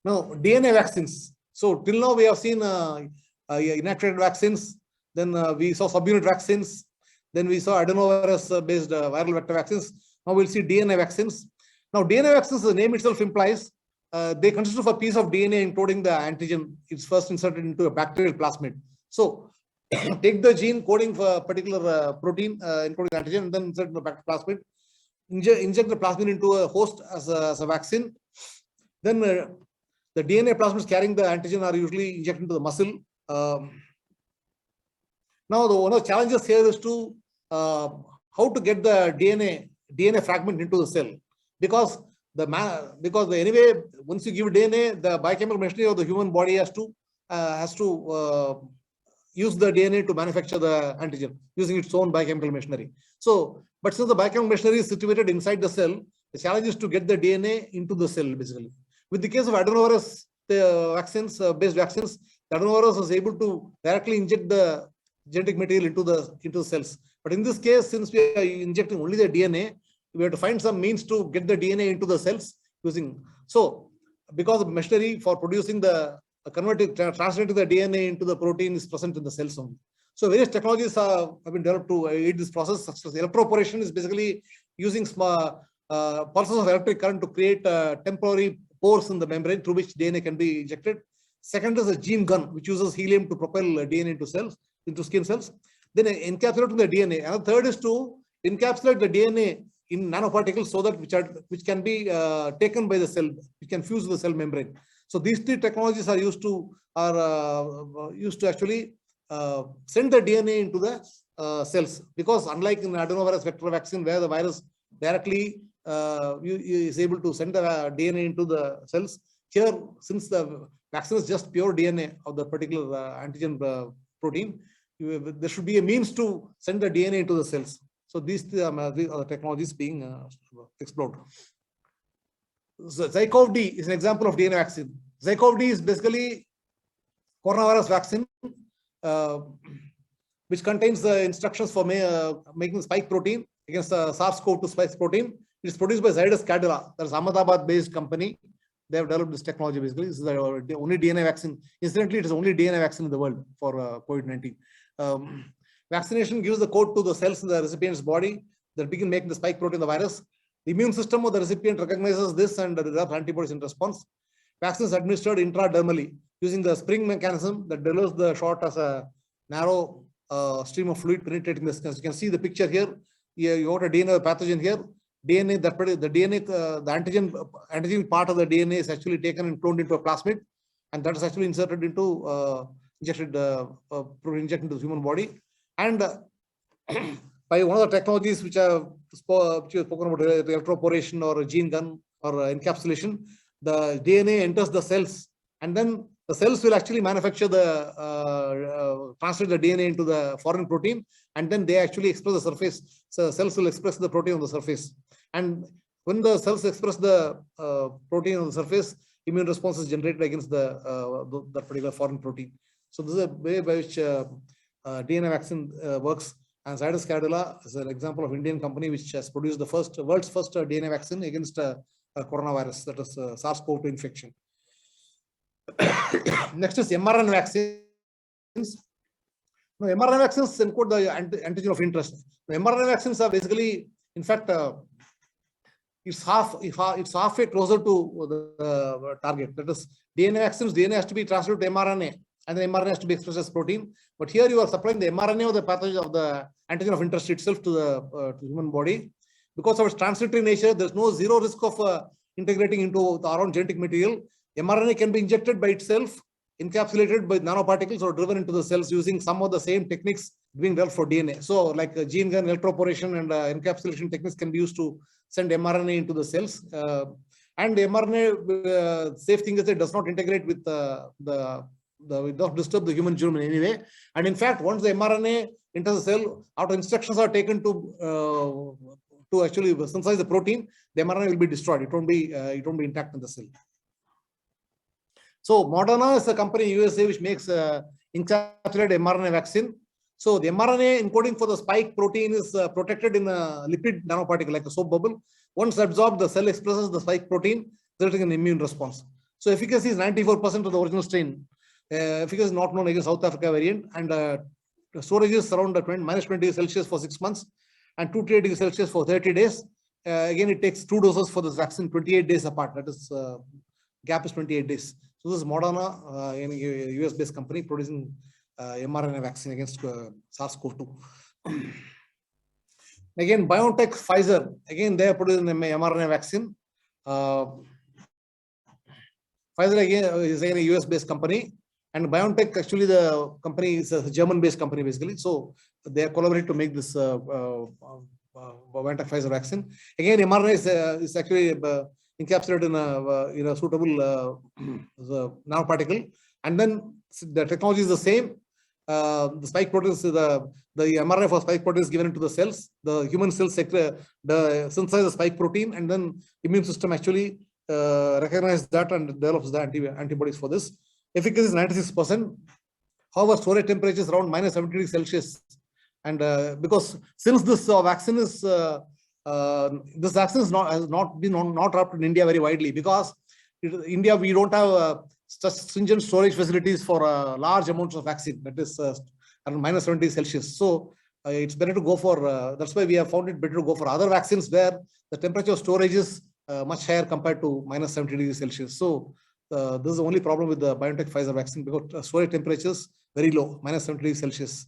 Now DNA vaccines. So till now we have seen inactivated vaccines. Then we saw subunit vaccines. Then we saw adenovirus-based viral vector vaccines. Now we'll see DNA vaccines. Now DNA vaccines, the name itself implies they consist of a piece of DNA encoding the antigen. It's first inserted into a bacterial plasmid. So take the gene coding for a particular protein encoding antigen and then insert the bacterial plasmid. Inject the plasmid into a host as a vaccine. Then the DNA plasmids carrying the antigen are usually injected into the muscle. Now, one of the challenges here is to how to get the DNA fragment into the cell, because anyway, once you give DNA, the biochemical machinery of the human body has to use the DNA to manufacture the antigen using its own biochemical machinery. So, but since the biochemical machinery is situated inside the cell, the challenge is to get the DNA into the cell basically. With the case of adenovirus based vaccines, the adenovirus is able to directly inject the genetic material into the cells. But in this case, since we are injecting only the DNA, we have to find some means to get the DNA into the cells using. So, because the machinery for producing translating the DNA into the protein is present in the cells only. So, various technologies have been developed to aid this process, such as electroporation is basically using small pulses of electric current to create temporary pores in the membrane through which DNA can be injected. Second is a gene gun, which uses helium to propel DNA into skin cells. Then encapsulating the DNA. And the third is to encapsulate the DNA in nanoparticles so that which can be taken by the cell, which can fuse the cell membrane. So these three technologies are used to actually send the DNA into the cells, because unlike in adenovirus vector vaccine where the virus directly is able to send the DNA into the cells, here since the vaccine is just pure DNA of the particular antigen protein, there should be a means to send the DNA into the cells. So these are the technologies being explored. So ZyCoV-D is an example of DNA vaccine. ZyCoV-D is basically coronavirus vaccine, which contains the instructions for making spike protein against the SARS-CoV-2 spike protein. It is produced by Zydus Cadila. That is Ahmedabad-based company. They have developed this technology basically. This is the only DNA vaccine. Incidentally, it is the only DNA vaccine in the world for COVID-19. Vaccination gives the code to the cells in the recipient's body that begin making the spike protein, the virus. The immune system of the recipient recognizes this and develops antibodies in response. Vaccine is administered intradermally using the spring mechanism that delivers the shot as a narrow stream of fluid penetrating the skin. As you can see the picture here. You got a DNA pathogen here. DNA, the antigen part of the DNA is actually taken and cloned into a plasmid, and that is actually inserted into injected into the human body. And by one of the technologies which are spoken about, electroporation or a gene gun or encapsulation, the DNA enters the cells, and then the cells will actually manufacture translate the DNA into the foreign protein, and then they actually express the surface. So cells will express the protein on the surface. And when the cells express the protein on the surface, immune response is generated against that particular foreign protein. So this is a way by which DNA vaccine works. And Zydus Cadila is an example of Indian company which has produced the world's first DNA vaccine against coronavirus, that is SARS-CoV-2 infection. Next is mRNA vaccines. Now, mRNA vaccines encode the antigen of interest. Now, mRNA vaccines are basically, in fact, it's halfway closer to the target. That is, DNA vaccines, DNA has to be transferred to mRNA, and the mRNA has to be expressed as protein. But here you are supplying the mRNA of the pathogen of the antigen of interest itself to the human body. Because of its transitory nature, there's no zero risk of integrating into our own genetic material. mRNA can be injected by itself, encapsulated by nanoparticles, or driven into the cells using some of the same techniques being developed for DNA. So like gene gun, electroporation, and encapsulation techniques can be used to send mRNA into the cells. And mRNA, safe thing is it does not integrate with it does not disturb the human genome in any way. And in fact, once the mRNA enters the cell, after instructions are taken to actually synthesize the protein, the mRNA will be destroyed. It won't be intact in the cell. So Moderna is a company in USA which makes encapsulated mRNA vaccine. So the mRNA encoding for the spike protein is protected in a lipid nanoparticle like a soap bubble. Once absorbed, the cell expresses the spike protein, resulting in immune response. So efficacy is 94% of the original strain. Efficacy is not known against South Africa variant, and storage is around minus 20 degrees Celsius for 6 months and 238 degrees Celsius for 30 days. Again, it takes 2 doses for this vaccine 28 days apart. That is, gap is 28 days. So this is Moderna, a US-based company producing mRNA vaccine against SARS-CoV-2. Again, BioNTech, Pfizer, again they are producing an mRNA vaccine. Pfizer again is a US-based company, and BioNTech, actually the company is a German-based company basically. So they are collaborating to make this BioNTech Pfizer vaccine. Again, mRNA is actually encapsulated in a suitable nanoparticle, and then the technology is the same. The spike protein is the mRNA for spike protein is given into the cells. The human cells synthesize the spike protein, and then immune system actually recognizes that and develops the antibodies for this. Efficacy is 96%. However, storage temperature is around minus 70 degrees Celsius, and because since this vaccine is has not been adopted in India very widely, because in India we don't have such stringent storage facilities for large amounts of vaccine, that is around minus 70 Celsius. So it's better to go for, that's why we have found it better to go for other vaccines where the temperature of storage is much higher compared to minus 70 degrees Celsius. So this is the only problem with the BioNTech Pfizer vaccine, because storage temperatures very low, minus 70 degrees Celsius.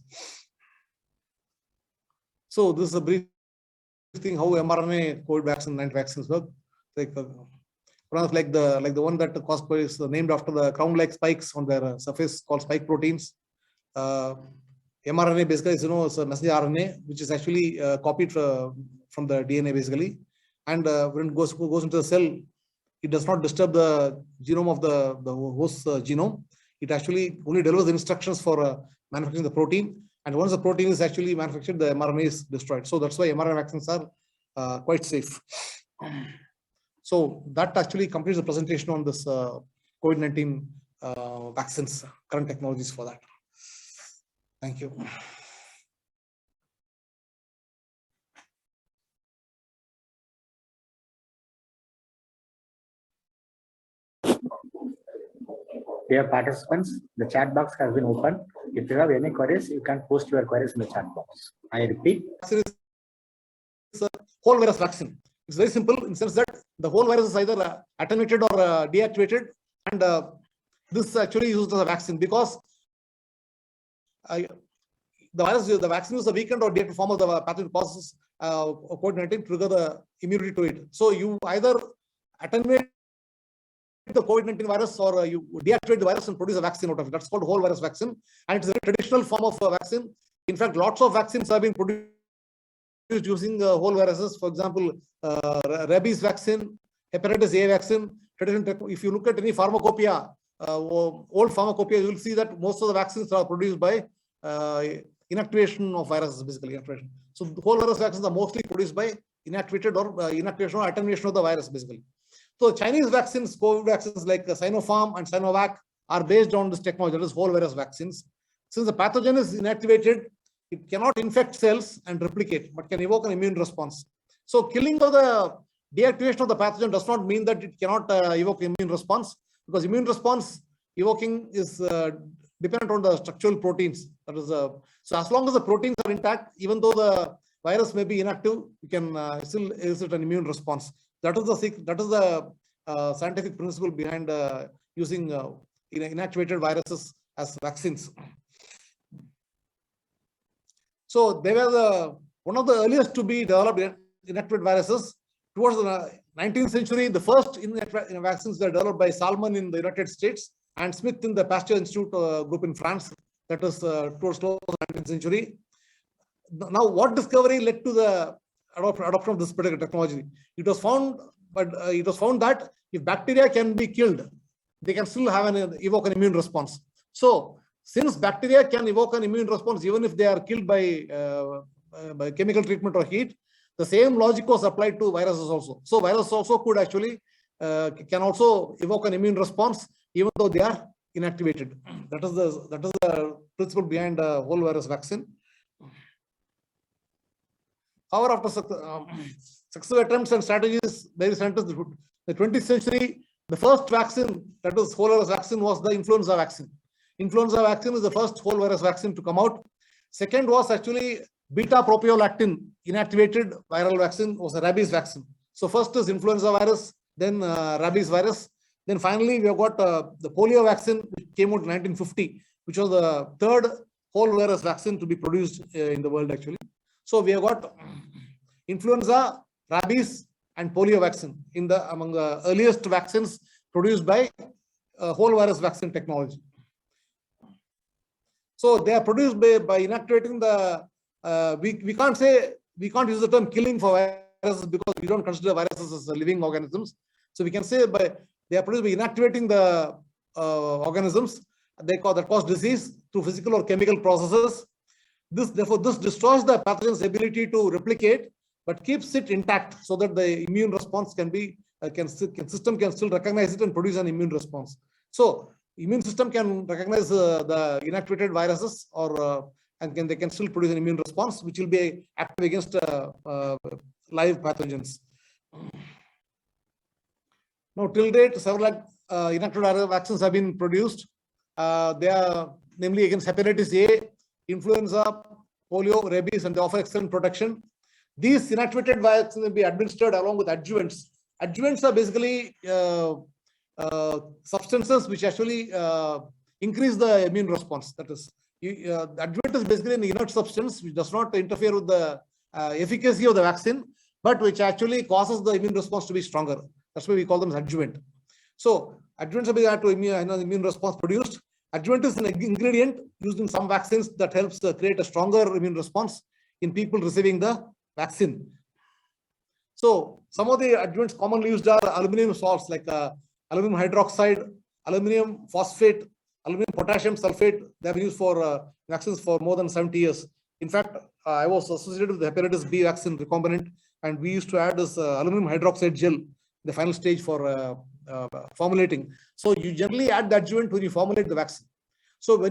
So this is a brief thing how mRNA COVID vaccine and vaccines work. Like the one that Cosco is named after the crown-like spikes on their surface called spike proteins. mRNA basically is a messenger RNA which is actually copied from the DNA basically, and when it goes into the cell, it does not disturb the genome of the host genome. It actually only delivers the instructions for manufacturing the protein, and once the protein is actually manufactured, the mRNA is destroyed. So that's why mRNA vaccines are quite safe. So that actually completes the presentation on this COVID-19 vaccines, current technologies for that. Thank you. Dear participants, the chat box has been opened. If you have any queries, you can post your queries in the chat box. I repeat. It's a whole virus vaccine. It's very simple in the sense that the whole virus is either attenuated or deactivated, and this actually used as a vaccine because the vaccine is a weakened or deactivated form of the pathogen process of COVID-19 trigger the immunity to it. So you either attenuate the COVID-19 virus or you deactivate the virus and produce a vaccine out of it. That's called whole virus vaccine, and it's a traditional form of vaccine. In fact, lots of vaccines have been produced using whole viruses. For example, rabies vaccine, hepatitis A vaccine. If you look at any pharmacopoeia, old pharmacopoeia, you will see that most of the vaccines are produced by inactivation of viruses, basically inactivation. So the whole virus vaccines are mostly produced by inactivated or inactivation or attenuation of the virus, basically. So Chinese vaccines, COVID vaccines like Sinopharm and Sinovac are based on this technology, that is whole virus vaccines. Since the pathogen is inactivated, it cannot infect cells and replicate, but can evoke an immune response. So killing of the deactivation of the pathogen does not mean that it cannot evoke immune response, because immune response evoking is dependent on the structural proteins. That is, so as long as the proteins are intact, even though the virus may be inactive, you can still elicit an immune response. That is the scientific principle behind using inactivated viruses as vaccines. So they were one of the earliest to be developed inactivated viruses towards the 19th century, the first vaccines were developed by Salmon in the United States and Smith in the Pasteur Institute group in France. That was towards the 19th century. Now, what discovery led to the adoption of this particular technology? It was found, that if bacteria can be killed, they can still have evoke an immune response. So, since bacteria can evoke an immune response even if they are killed by chemical treatment or heat, the same logic was applied to viruses also. So, viruses also could actually can also evoke an immune response even though they are inactivated. That is the principle behind the whole virus vaccine. However, after successive attempts and strategies, various scientists, the 20th century, the first vaccine, that was whole virus vaccine, was the influenza vaccine. Influenza vaccine is the first whole virus vaccine to come out. Second was actually beta-propiolactin inactivated viral vaccine, was a rabies vaccine. So first is influenza virus, then rabies virus. Then finally, we have got the polio vaccine, which came out in 1950, which was the third whole virus vaccine to be produced in the world actually. So we have got influenza, rabies, and polio vaccine among the earliest vaccines produced by whole virus vaccine technology. So they are produced by inactivating the. We can't use the term killing for viruses because we don't consider viruses as living organisms. So we can say they are produced by inactivating the organisms that cause disease through physical or chemical processes. Therefore, this destroys the pathogen's ability to replicate, but keeps it intact so that the immune response system can still recognize it and produce an immune response. So, immune system can recognize the inactivated viruses and they can still produce an immune response, which will be active against live pathogens. Now, till date, several inactivated vaccines have been produced. They are namely against hepatitis A, influenza, polio, rabies, and they offer excellent protection. These inactivated vaccines will be administered along with adjuvants. Adjuvants are basically substances which actually increase the immune response. That is, adjuvant is basically an inert substance which does not interfere with the efficacy of the vaccine, but which actually causes the immune response to be stronger. That's why we call them adjuvant. So, adjuvants are being to immune response produced. Adjuvant is an ingredient used in some vaccines that helps create a stronger immune response in people receiving the vaccine. So, some of the adjuvants commonly used are aluminum salts like aluminum hydroxide, aluminum phosphate, aluminum potassium sulfate. They have been used for vaccines for more than 70 years. In fact, I was associated with the hepatitis B vaccine recombinant, and we used to add this aluminum hydroxide gel, the final stage for formulating. So you generally add the adjuvant when you formulate the vaccine. So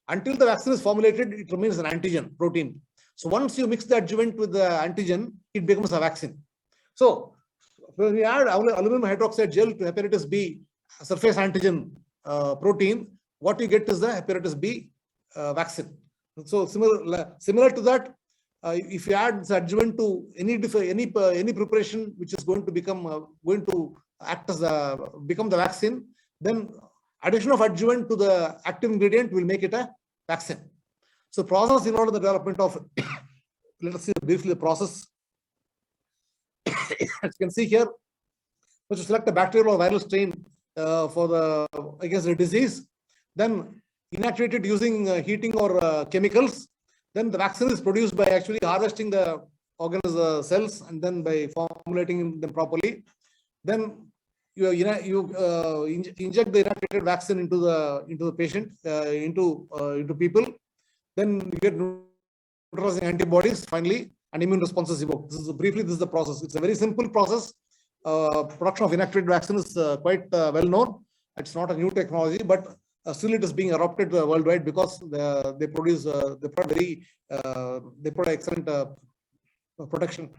until the vaccine is formulated, it remains an antigen protein. So once you mix the adjuvant with the antigen, it becomes a vaccine. So when we add aluminum hydroxide gel to hepatitis B surface antigen protein, what you get is the hepatitis B vaccine. So similar to that, if you add the adjuvant to any preparation which is going to become act as become the vaccine, then addition of adjuvant to the active ingredient will make it a vaccine. So process involved in the development of let us see briefly the process. As you can see here, we select a bacterial or viral strain against the disease, then inactivated using heating or chemicals. Then the vaccine is produced by actually harvesting the organism cells and then by formulating them properly. Then you inject the inactivated vaccine into the patient, into people. Then you get neutralizing antibodies finally, and immune responses evoked. This is the process. It's a very simple process. Production of inactivated vaccine is quite well known. It's not a new technology, but still it is being adopted worldwide because they produce excellent protection.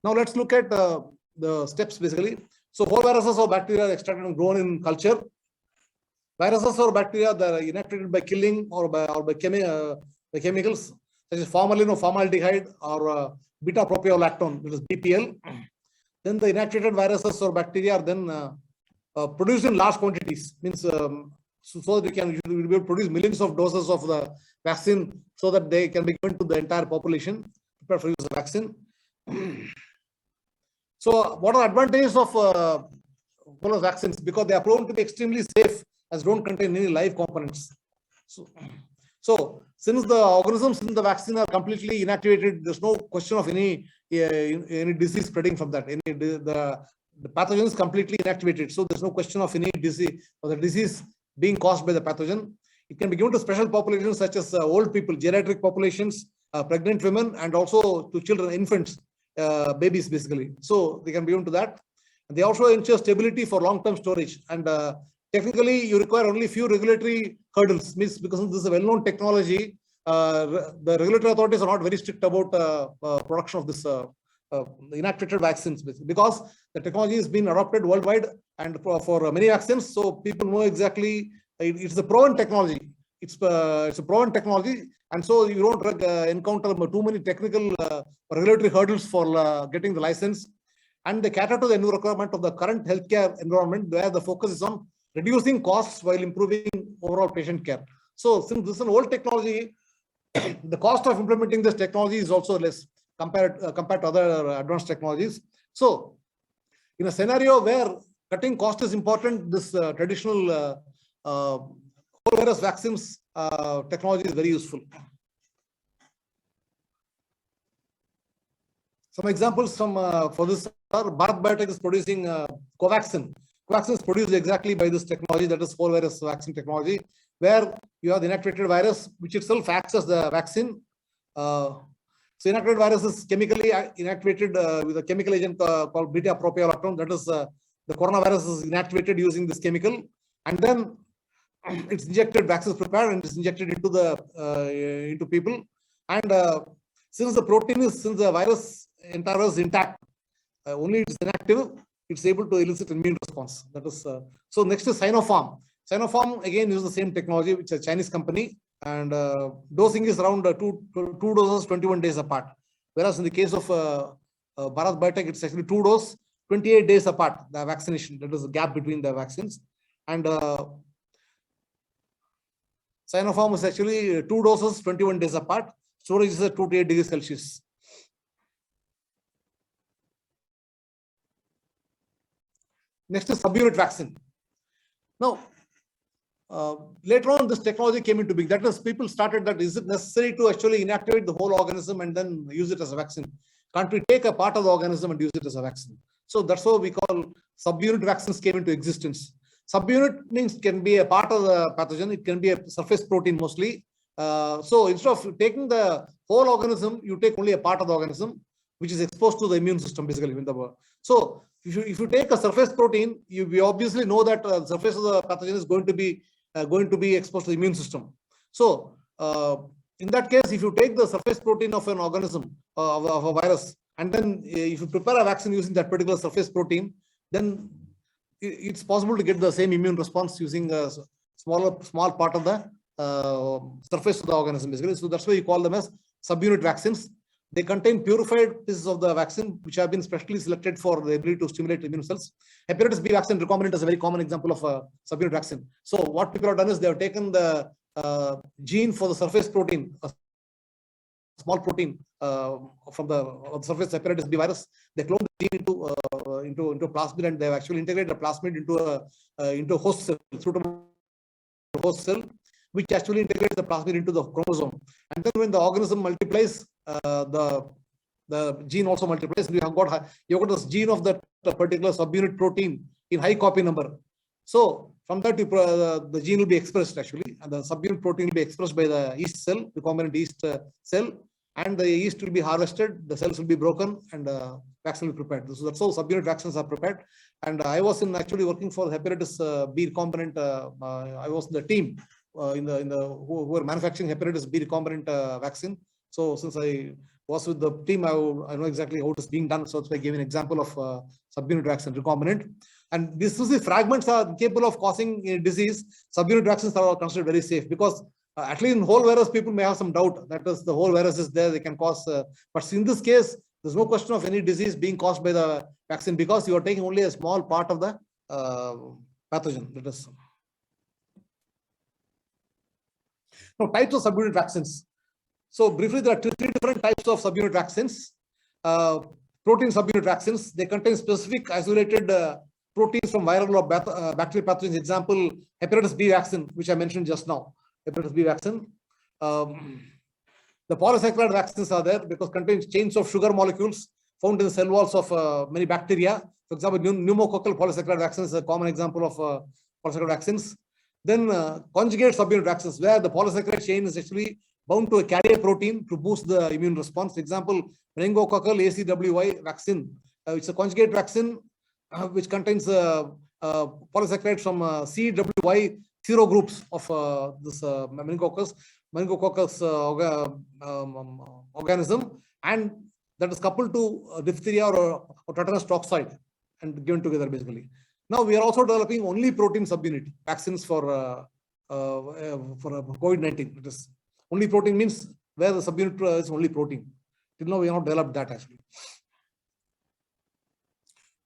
Now let's look at the steps basically. So whole viruses or bacteria are extracted and grown in culture. Viruses or bacteria that are inactivated by killing or by chemicals such as formalin or formaldehyde or beta-propiolactone, which is BPL. Then the inactivated viruses or bacteria are then produced in large quantities. Means so that you will be able to produce millions of doses of the vaccine so that they can be given to the entire population prepared for use of vaccine. So what are advantages of polar vaccines? Because they are proven to be extremely safe as don't contain any live components. So since the organisms in the vaccine are completely inactivated, there's no question of any disease spreading from that. The pathogen is completely inactivated, so there's no question of any disease or the disease being caused by the pathogen. It can be given to special populations such as old people, geriatric populations, pregnant women, and also to children, infants, babies basically. So they can be given to that. They also ensure stability for long-term storage. And technically, you require only few regulatory hurdles. Means because this is a well-known technology, the regulatory authorities are not very strict about production of this inactivated vaccines, because the technology has been adopted worldwide and for many vaccines. So people know exactly it's a proven technology. It's a proven technology, and so you don't encounter too many technical regulatory hurdles for getting the license. And they cater to the new requirement of the current healthcare environment, where the focus is on reducing costs while improving overall patient care. So since this is an old technology, the cost of implementing this technology is also less compared to other advanced technologies. So in a scenario where cutting cost is important, this traditional whole virus vaccines technology is very useful. Some examples from for this are Bharat Biotech is producing Covaxin. Covaxin is produced exactly by this technology, that is whole virus vaccine technology, where you have the inactivated virus, which itself acts as the vaccine. So inactivated virus is chemically inactivated with a chemical agent called beta-propiolactone. That is the coronavirus is inactivated using this chemical, and then it's injected. Vaccine is prepared and it's injected into the into people. And since the virus entire is intact, only it's inactive, it's able to elicit immune response. That is so. Next is Sinopharm. Sinopharm again uses the same technology, which is a Chinese company, and dosing is around two doses 21 days apart. Whereas in the case of Bharat Biotech, it's actually 2 doses 28 days apart, the vaccination. That is the gap between the vaccines. And Sinopharm is actually 2 doses 21 days apart. Storage is at 2 to 8 degrees Celsius. Next is subunit vaccine. Now, later on, this technology came into being. That is, people started that, is it necessary to actually inactivate the whole organism and then use it as a vaccine? Can't we take a part of the organism and use it as a vaccine? So that's what we call subunit vaccines came into existence. Subunit means can be a part of the pathogen. It can be a surface protein mostly. So instead of taking the whole organism, you take only a part of the organism, which is exposed to the immune system basically. So if you take a surface protein, we obviously know that the surface of the pathogen is going to be exposed to the immune system. So in that case, if you take the surface protein of an organism, of a virus, and then if you prepare a vaccine using that particular surface protein, then it's possible to get the same immune response using a small part of the surface of the organism basically. So that's why you call them as subunit vaccines. They contain purified pieces of the vaccine, which have been specially selected for the ability to stimulate immune cells. Hepatitis B vaccine recombinant is a very common example of a subunit vaccine. So what people have done is they have taken the gene for the surface protein, a small protein from the surface hepatitis B virus. They cloned the gene into plasmid, and they have actually integrated the plasmid into a host cell, suitable host cell, which actually integrates the plasmid into the chromosome. And then when the organism multiplies, the gene also multiplies. You have got this gene of that particular subunit protein in high copy number. So from that, the gene will be expressed actually, and the subunit protein will be expressed by the yeast cell, the recombinant yeast cell, and the yeast will be harvested, the cells will be broken, and vaccine will be prepared. So that's how subunit vaccines are prepared. And I was actually working for hepatitis B recombinant. I was in the team who were manufacturing hepatitis B recombinant vaccine. So since I was with the team, I know exactly how it is being done. So that's why I gave an example of subunit vaccine recombinant. And these fragments are capable of causing a disease. Subunit vaccines are considered very safe because at least in whole virus, people may have some doubt that is the whole virus is there, they can cause. But in this case, there's no question of any disease being caused by the vaccine because you are taking only a small part of the pathogen. That is. Now, types of subunit vaccines. So briefly, there are three different types of subunit vaccines. protein subunit vaccines, they contain specific isolated proteins from viral or bacterial pathogens. Example, hepatitis B vaccine, which I mentioned just now. Hepatitis B vaccine. The polysaccharide vaccines are there because contains chains of sugar molecules found in the cell walls of many bacteria. For example, pneumococcal polysaccharide vaccine is a common example of polysaccharide vaccines. Then conjugate subunit vaccines, where the polysaccharide chain is actually bound to a carrier protein to boost the immune response. For example, meningococcal ACWY vaccine, it's a conjugate vaccine which contains polysaccharides from CWY serogroups of this meningococcus organism, and that is coupled to diphtheria or tetanus toxoid and given together basically. Now we are also developing only protein subunit vaccines for COVID-19. It is only protein means where the subunit is only protein. Till now we have not developed that actually.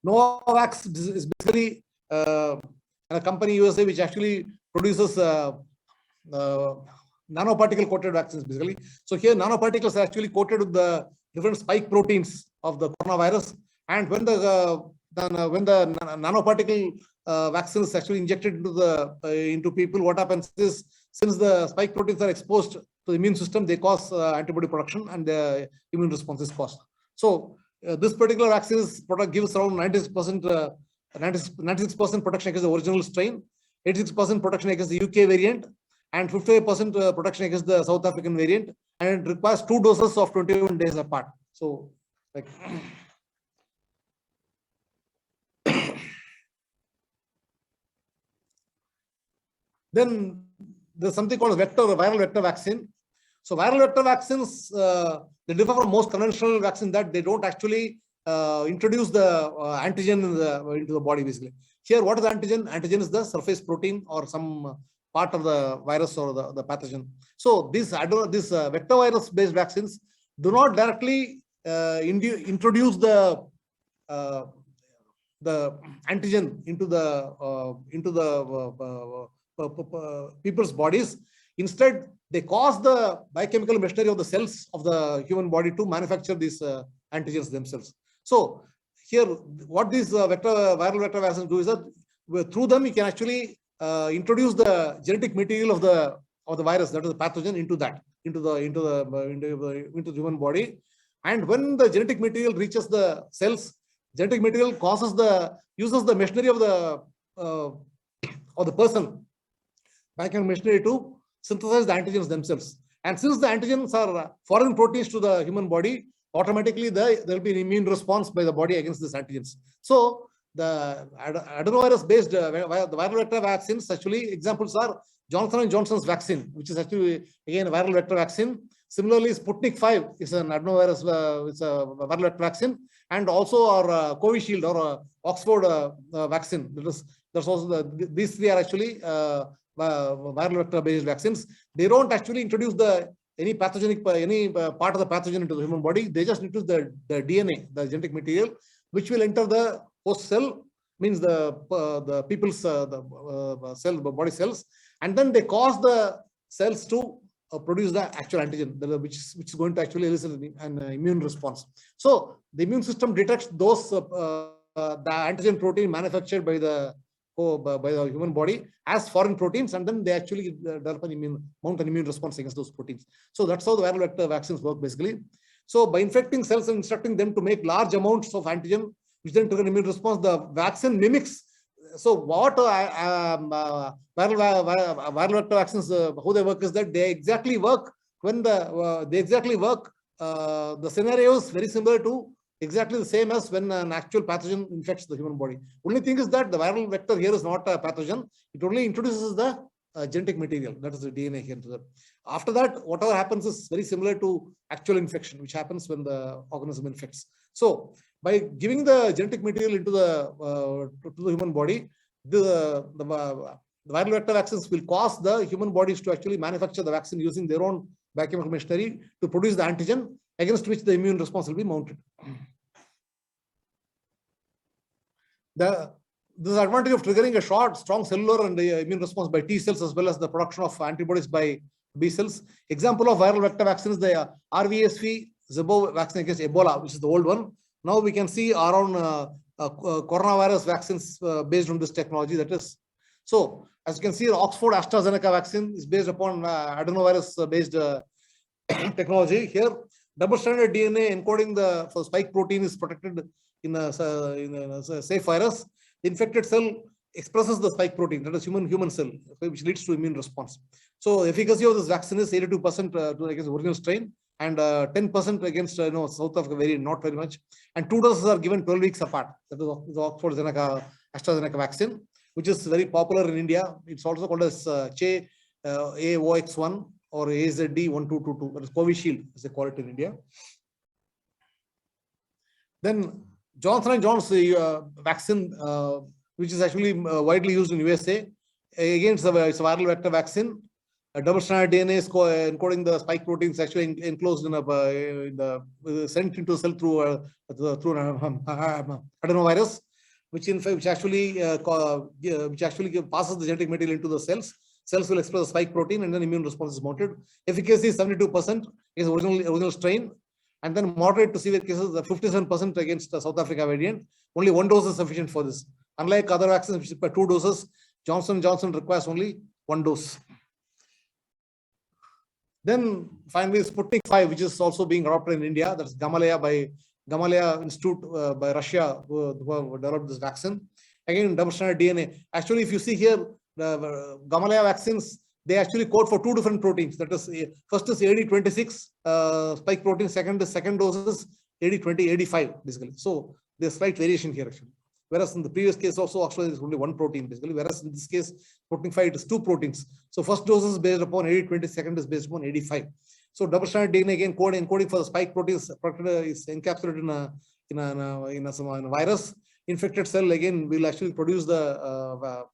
Novavax is basically a company USA which actually produces nanoparticle coated vaccines basically. So here nanoparticles are actually coated with the different spike proteins of the coronavirus, and when the nanoparticle vaccine is actually injected into people, what happens is, since the spike proteins are exposed to the immune system, they cause antibody production and the immune response is caused. So this particular vaccine gives around 96% protection against the original strain, 86% protection against the UK variant, and 58% protection against the South African variant, and it requires 2 doses of 21 days apart. So, like, then there's something called viral vector vaccine. So viral vector vaccines, they differ from most conventional vaccines that they don't actually introduce the antigen into the body basically. Here, what is the antigen? Antigen is the surface protein or some part of the virus or the pathogen. So these vector virus based vaccines do not directly introduce the antigen into the people's bodies. Instead, they cause the biochemical machinery of the cells of the human body to manufacture these antigens themselves. So here, what these viral vector vaccines do is that through them you can actually introduce the genetic material of the virus, that is the pathogen, into the human body. And when the genetic material reaches the cells, genetic material uses the machinery of the person, biochemical machinery, to synthesize the antigens themselves. And since the antigens are foreign proteins to the human body, automatically there will be an immune response by the body against these antigens. So the adenovirus-based the viral vector vaccines, actually examples are Johnson & Johnson's vaccine, which is actually again a viral vector vaccine. Similarly, Sputnik 5 is an adenovirus, it's a viral vector vaccine, and also our Covishield or Oxford vaccine. That's also these three are actually viral vector based vaccines. They don't actually introduce any pathogenic part of the pathogen into the human body. They just introduce the DNA, the genetic material, which will enter the host cell, means the people's body cells, and then they cause the cells to produce the actual antigen, which is going to actually elicit an immune response. So the immune system detects those the antigen protein manufactured by the human body as foreign proteins, and then they actually develop mount an immune response against those proteins. So that's how the viral vector vaccines work basically. So by infecting cells and instructing them to make large amounts of antigen, which then trigger an immune response, the vaccine mimics. So what viral vector vaccines, how they work is that they exactly work when the scenario is very similar to exactly the same as when an actual pathogen infects the human body. Only thing is that the viral vector here is not a pathogen. It only introduces the genetic material, that is the DNA here. After that, whatever happens is very similar to actual infection, which happens when the organism infects. So by giving the genetic material into the human body, the viral vector vaccines will cause the human bodies to actually manufacture the vaccine using their own biochemical machinery to produce the antigen against which the immune response will be mounted. This advantage of triggering a strong cellular and immune response by T cells, as well as the production of antibodies by B cells. Example of viral vector vaccine is the RVSV Zebo vaccine against Ebola, which is the old one. Now we can see around coronavirus vaccines based on this technology. That is, so as you can see, Oxford AstraZeneca vaccine is based upon adenovirus based technology. Here, double-stranded DNA encoding the for spike protein is protected in a safe virus. The infected cell expresses the spike protein, that is human cell, which leads to immune response. So efficacy of this vaccine is 82% against the original strain, and 10% against South Africa, not very much. And 2 doses are given 12 weeks apart. That is the Oxford AstraZeneca vaccine, which is very popular in India. It's also called as AOX1 or AZD1222. That is Covishield, as they call it in India. Then Johnson & Johnson vaccine, which is actually widely used in USA. Again, it's a viral vector vaccine. A double-stranded DNA is encoding the spike proteins actually enclosed in sent into a cell through an adenovirus, which actually passes the genetic material into the cells. Cells will express the spike protein, and then immune response is mounted. Efficacy is 72% is original strain, and then moderate to severe cases 57% against the South Africa variant. Only 1 dose is sufficient for this. Unlike other vaccines, which require 2 doses, Johnson & Johnson requires only 1 dose. Then finally, Sputnik 5, which is also being adopted in India. That's Gamaleya Institute by Russia, who have developed this vaccine. Again, double-stranded DNA. Actually, if you see here, the Gamaleya vaccines, they actually code for 2 different proteins. That is, first is AD26 spike protein. Second dose is AD20, AD5, basically. So there's slight variation here, actually. Whereas in the previous case also, actually, there's only 1 protein, basically. Whereas in this case, Sputnik 5, it is 2 proteins. So first dose is based upon AD20, second is based upon AD5. So double-stranded DNA, again, encoding for the spike protein is encapsulated in a virus. Infected cell, again, will actually produce the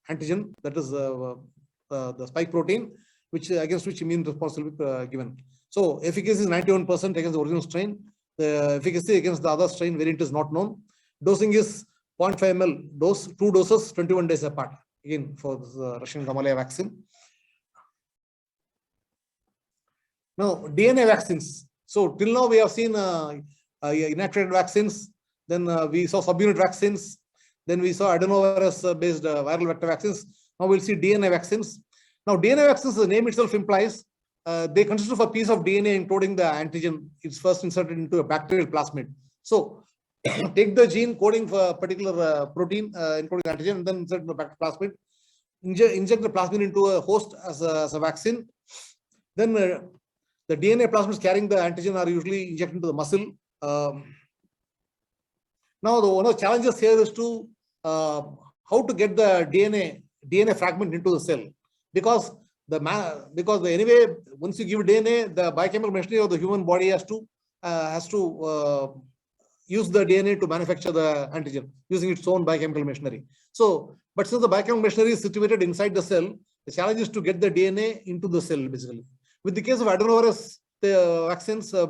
antigen, that is the spike protein, against which immune response will be given. So efficacy is 91% against the original strain. The efficacy against the other strain variant is not known. Dosing is 0.5 ml dose, 2 doses, 21 days apart. Again, for the Russian Gamaleya vaccine. Now, DNA vaccines. So till now we have seen inactivated vaccines. Then we saw subunit vaccines. Then we saw adenovirus-based viral vector vaccines. Now we'll see DNA vaccines. Now, DNA vaccines, the name itself implies they consist of a piece of DNA encoding the antigen. It's first inserted into a bacterial plasmid. So take the gene coding for a particular protein encoding antigen, and then insert the bacterial plasmid. Inject the plasmid into a host as a vaccine. Then the DNA plasmids carrying the antigen are usually injected into the muscle. Now, one of the challenges here is to how to get the DNA fragment into the cell, because anyway, once you give DNA, the biochemical machinery of the human body has to use the DNA to manufacture the antigen using its own biochemical machinery. So, but since the biochemical machinery is situated inside the cell, the challenge is to get the DNA into the cell, basically. With the case of adenovirus based vaccines, the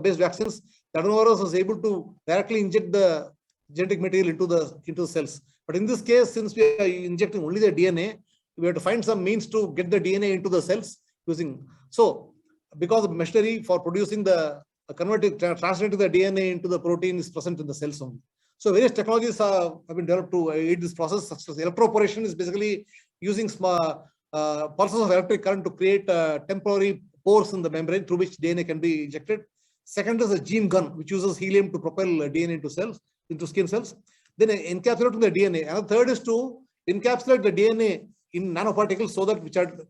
adenovirus was able to directly inject the genetic material into the cells. But in this case, since we are injecting only the DNA, we have to find some means to get the DNA into the cells using. So, because the machinery for producing translating the DNA into the protein is present in the cells only. So, various technologies have been developed to aid this process, such as electroporation is basically using small pulses of electric current to create temporary pores in the membrane through which DNA can be injected. Second is a gene gun, which uses helium to propel DNA into skin cells. Then encapsulating the DNA. And the third is to encapsulate the DNA in nanoparticles so that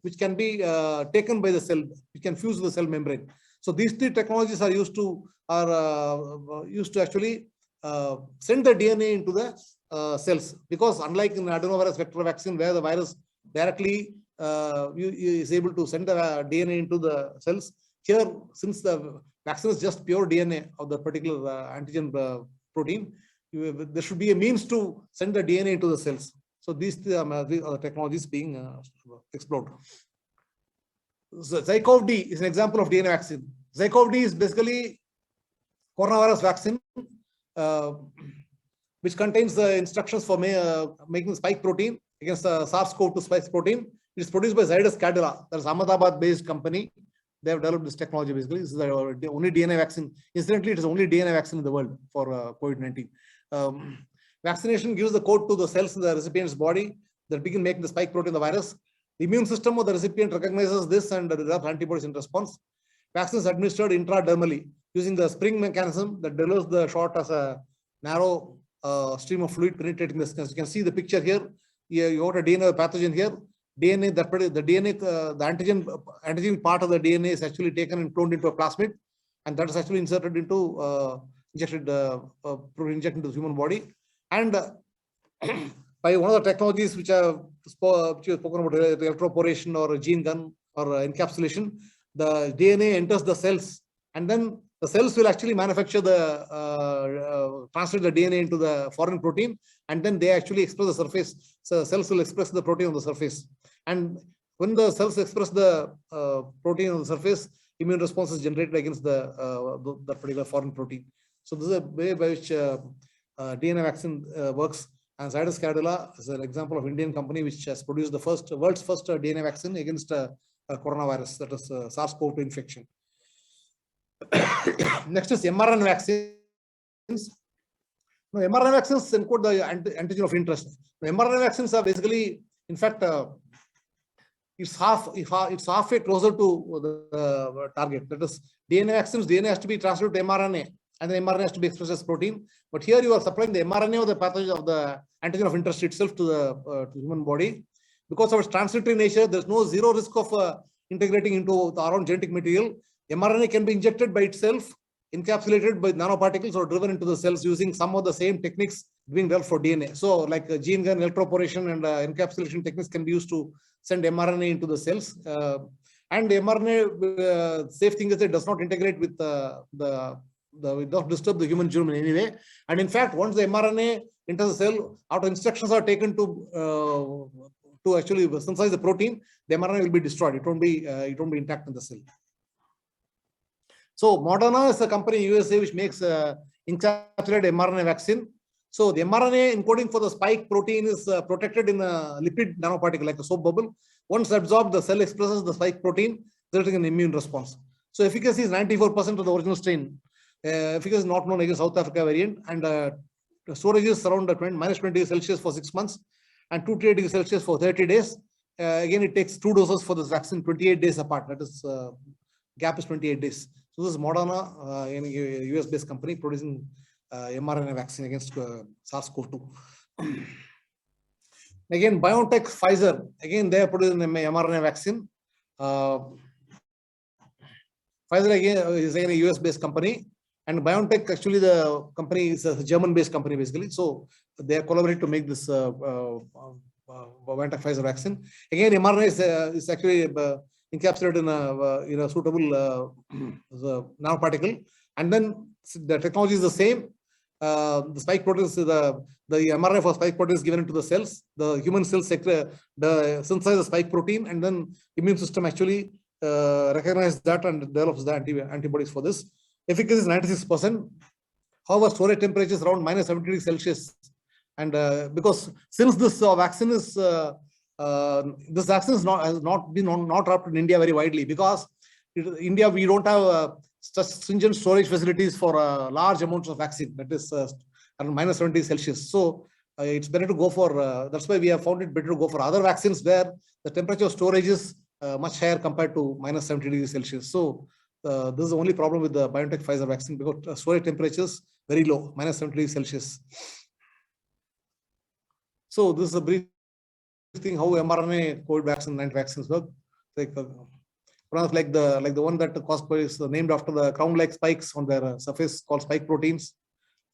which can be taken by the cell, which can fuse the cell membrane. So these 3 technologies are used to actually send the DNA into the cells, because unlike in adenovirus vector vaccine, where the virus directly is able to send the DNA into the cells, here, since the vaccine is just pure DNA of the particular antigen protein, there should be a means to send the DNA into the cells. So these are the technologies being explored. So ZyCoV-D is an example of DNA vaccine. ZyCoV-D is basically coronavirus vaccine, which contains the instructions for making spike protein against the SARS-CoV-2 spike protein. It is produced by Zydus Cadila. That is Ahmedabad-based company. They have developed this technology basically. This is the only DNA vaccine. Incidentally, it is the only DNA vaccine in the world for COVID-19. vaccination gives the code to the cells in the recipient's body that begin making the spike protein, the virus. The immune system of the recipient recognizes this and develops antibodies in response. Vaccine is administered intradermally using the spring mechanism that delivers the shot as a narrow stream of fluid penetrating the skin. As you can see the picture here. Here you got a DNA pathogen here. DNA, the DNA, the antigen part of the DNA is actually taken and cloned into a plasmid, and that is actually inserted into injected into the human body. And by one of the technologies which are spoken about, electroporation or gene gun or encapsulation, the DNA enters the cells, and then the cells will actually manufacture translate the DNA into the foreign protein, and then they actually express the surface. So cells will express the protein on the surface. And when the cells express the protein on the surface, immune response is generated against that particular foreign protein. So this is a way by which DNA vaccine works. And Zydus Cadila is an example of Indian company which has produced the world's first DNA vaccine against coronavirus, that is SARS-CoV-2 infection. Next is mRNA vaccines. Now, mRNA vaccines encode the antigen of interest. Now, mRNA vaccines are basically, in fact, it's halfway closer to the target. That is, DNA vaccines, DNA has to be transferred to mRNA, and the mRNA has to be expressed as protein. But here you are supplying the mRNA of the pathogen of the antigen of interest itself to the human body. Because of its transitory nature, there's zero risk of integrating into our own genetic material. mRNA can be injected by itself, encapsulated by nanoparticles, or driven into the cells using some of the same techniques being developed for DNA. So, like gene gun, electroporation, and encapsulation techniques can be used to send mRNA into the cells. And mRNA, safe thing is it does not integrate with it does not disturb the human genome in any way. And in fact, once the mRNA enters the cell, after instructions are taken to actually synthesize the protein, the mRNA will be destroyed. It won't be intact in the cell. So Moderna is a company in USA which makes encapsulated mRNA vaccine. So the mRNA encoding for the spike protein is protected in a lipid nanoparticle like a soap bubble. Once absorbed, the cell expresses the spike protein, resulting in immune response. So efficacy is 94% of the original strain. Efficacy is not known against South Africa variant, and storage is around minus 20 degrees Celsius for 6 months and 238 degrees Celsius for 30 days. Again, it takes 2 doses for this vaccine 28 days apart. That is, gap is 28 days. So this is Moderna, a US-based company producing mRNA vaccine against SARS-CoV-2. Again, BioNTech, Pfizer, again they are producing an mRNA vaccine. Pfizer again is a US-based company, and BioNTech actually the company is a German-based company basically. So they are collaborating to make this BioNTech Pfizer vaccine. Again, mRNA is actually encapsulated in a suitable nanoparticle, and then the technology is the same. The spike proteins, the mRNA for spike protein is given into the cells. The human cells synthesize the spike protein, and then immune system actually recognizes that and develops the antibodies for this. Efficacy is 96%. However, storage temperature is around minus 70 degrees Celsius, and because since this vaccine is has not been adopted in India very widely, because in India we don't have such stringent storage facilities for large amounts of vaccine, that is around minus 70 Celsius. So it's better to go for, that's why we have found it better to go for other vaccines where the temperature of storage is much higher compared to minus 70 degrees Celsius. So this is the only problem with the BioNTech Pfizer vaccine, because storage temperatures very low, minus 70 degrees Celsius. So this is a brief thing how mRNA COVID vaccine and vaccines work. Like the one that Cosplay is named after the crown-like spikes on their surface called spike proteins.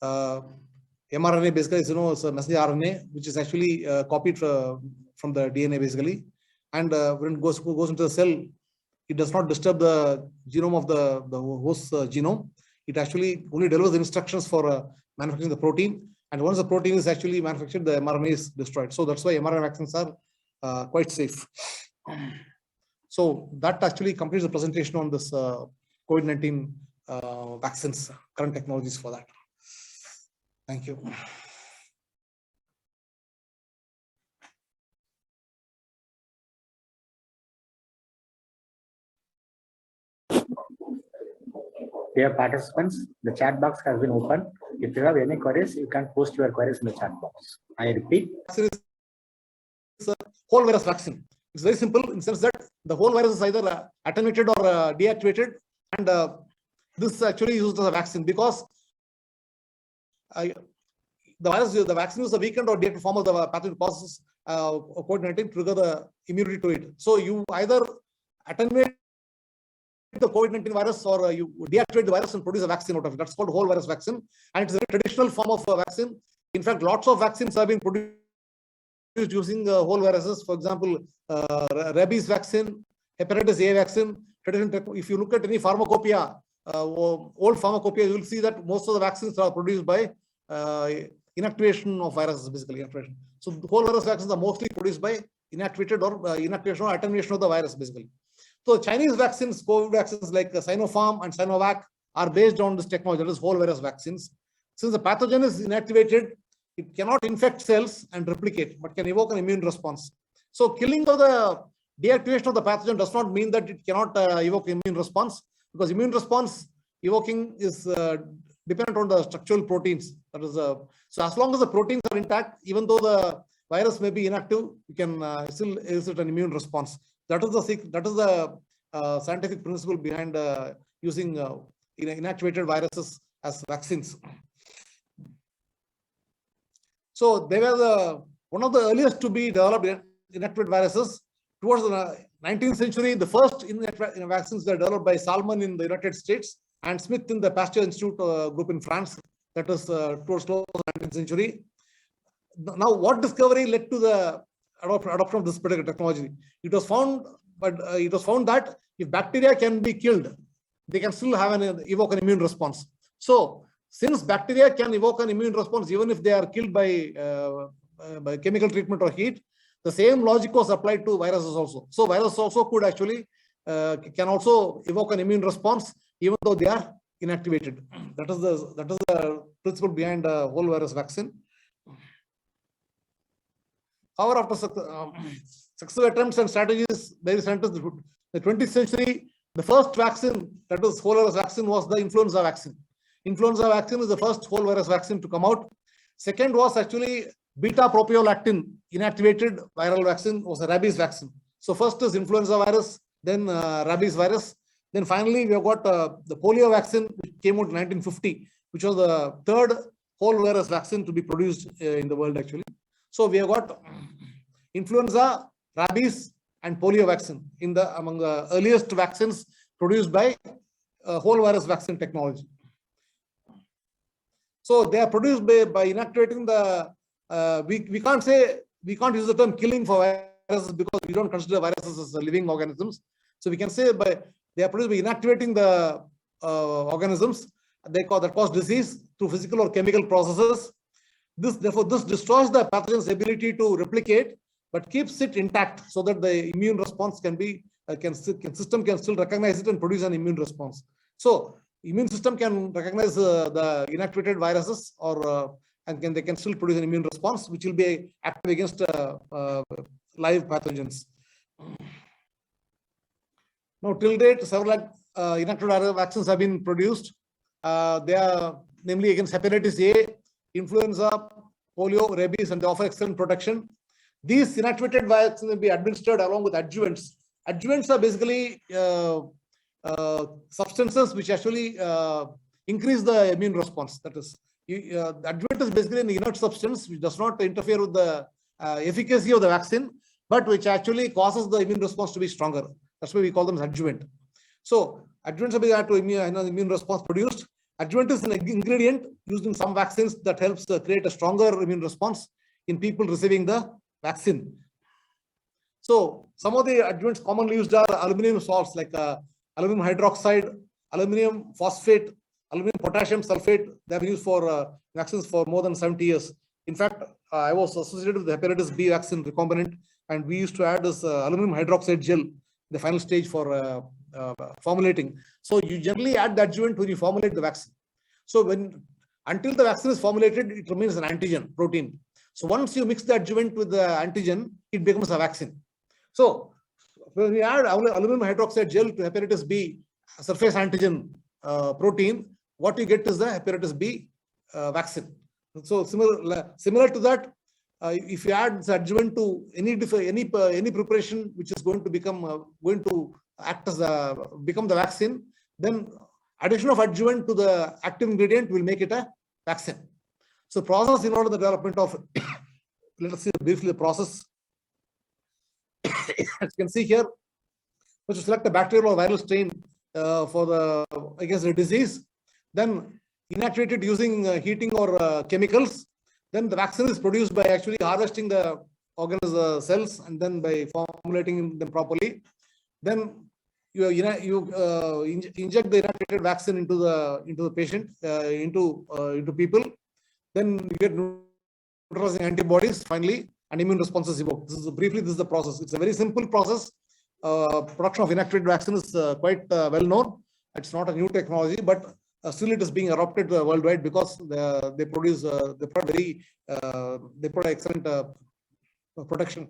mRNA basically is, it's a messenger RNA which is actually copied from the DNA basically, and when it goes into the cell, it does not disturb the genome of the host genome. It actually only delivers the instructions for manufacturing the protein, and once the protein is actually manufactured, the mRNA is destroyed. So that's why mRNA vaccines are quite safe. So that actually completes the presentation on this COVID-19 vaccines, current technologies for that. Thank you. Dear participants, the chat box has been opened. If you have any queries, you can post your queries in the chat box. I repeat, Vaccine is a whole virus vaccine. It's very simple in the sense that the whole virus is either attenuated or deactivated, and this actually used as a vaccine because the vaccine is a weakened or deactivated form of the pathogen process COVID-19 trigger the immunity to it. So you either attenuate the COVID-19 virus or you deactivate the virus and produce a vaccine out of it. That's called whole virus vaccine, and it's a very traditional form of vaccine. In fact, lots of vaccines have been produced using whole viruses. For example, rabies vaccine, hepatitis A vaccine. If you look at any pharmacopoeia, old pharmacopoeia, you will see that most of the vaccines are produced by inactivation of viruses, basically inactivation. So the whole virus vaccines are mostly produced by inactivated or inactivation or attenuation of the virus, basically. So Chinese vaccines, COVID vaccines like Sinopharm and Sinovac are based on this technology, that is whole virus vaccines. Since the pathogen is inactivated, it cannot infect cells and replicate, but can evoke an immune response. So killing of the deactivation of the pathogen does not mean that it cannot evoke immune response, because immune response evoking is dependent on the structural proteins. That is, so as long as the proteins are intact, even though the virus may be inactive, you can still elicit an immune response. That is the scientific principle behind using inactivated viruses as vaccines. So they were one of the earliest to be developed inactivated viruses. Towards the 19th century, the first inactivated vaccines were developed by Salmon in the United States and Smith in the Pasteur Institute group in France. That was towards the 19th century. Now, what discovery led to the adoption of this particular technology? It was found that if bacteria can be killed, they can still have evoke an immune response. So, since bacteria can evoke an immune response even if they are killed by chemical treatment or heat, the same logic was applied to viruses also. So, viruses also could actually can also evoke an immune response even though they are inactivated. That is the principle behind the whole virus vaccine. However, after successive attempts and strategies, various scientists, the 20th century, the first vaccine, that was whole virus vaccine, was the influenza vaccine. Influenza vaccine is the first whole virus vaccine to come out. Second was actually beta propiolactin inactivated viral vaccine, was a rabies vaccine. So first is influenza virus, then rabies virus. Then finally, we have got the polio vaccine, which came out in 1950, which was the third whole virus vaccine to be produced in the world, actually. So we have got influenza, rabies, and polio vaccine among the earliest vaccines produced by whole virus vaccine technology. So they are produced by inactivating the. We can't use the term killing for viruses because we don't consider viruses as living organisms. So we can say they are produced by inactivating the organisms that cause disease through physical or chemical processes. Therefore, this destroys the pathogen's ability to replicate, but keeps it intact so that the immune response system can still recognize it and produce an immune response. So, immune system can recognize the inactivated viruses, and they can still produce an immune response, which will be active against live pathogens. Now, till date, several inactivated vaccines have been produced. They are namely against hepatitis A, influenza, polio, rabies, and they offer excellent protection. These inactivated vaccines will be administered along with adjuvants. Adjuvants are basically substances which actually increase the immune response. That is, adjuvant is basically an inert substance which does not interfere with the efficacy of the vaccine, but which actually causes the immune response to be stronger. That's why we call them adjuvant. So, adjuvants are being added to immune response produced. Adjuvant is an ingredient used in some vaccines that helps create a stronger immune response in people receiving the vaccine. So, some of the adjuvants commonly used are aluminum salts like aluminum hydroxide, aluminum phosphate, aluminum potassium sulfate. They have been used for vaccines for more than 70 years. In fact, I was associated with the hepatitis B vaccine recombinant, and we used to add this aluminum hydroxide gel, the final stage for formulating. So you generally add the adjuvant when you formulate the vaccine. So until the vaccine is formulated, it remains an antigen protein. So once you mix the adjuvant with the antigen, it becomes a vaccine. So when we add aluminum hydroxide gel to hepatitis B surface antigen protein, what you get is the hepatitis B vaccine. So similar to that, if you add the adjuvant to any preparation which is going to become act as become the vaccine, then addition of adjuvant to the active ingredient will make it a vaccine. So process involved in the development of let us see briefly the process. As you can see here, which to select a bacterial or viral strain against the disease, then inactivated using heating or chemicals. Then the vaccine is produced by actually harvesting the organism cells and then by formulating them properly. Then you inject the inactivated vaccine into the patient, into people. Then you get neutralizing antibodies finally, and immune responses evoked. This is the process. It's a very simple process. Production of inactivated vaccine is quite well known. It's not a new technology, but still it is being adopted worldwide because they produce excellent protection.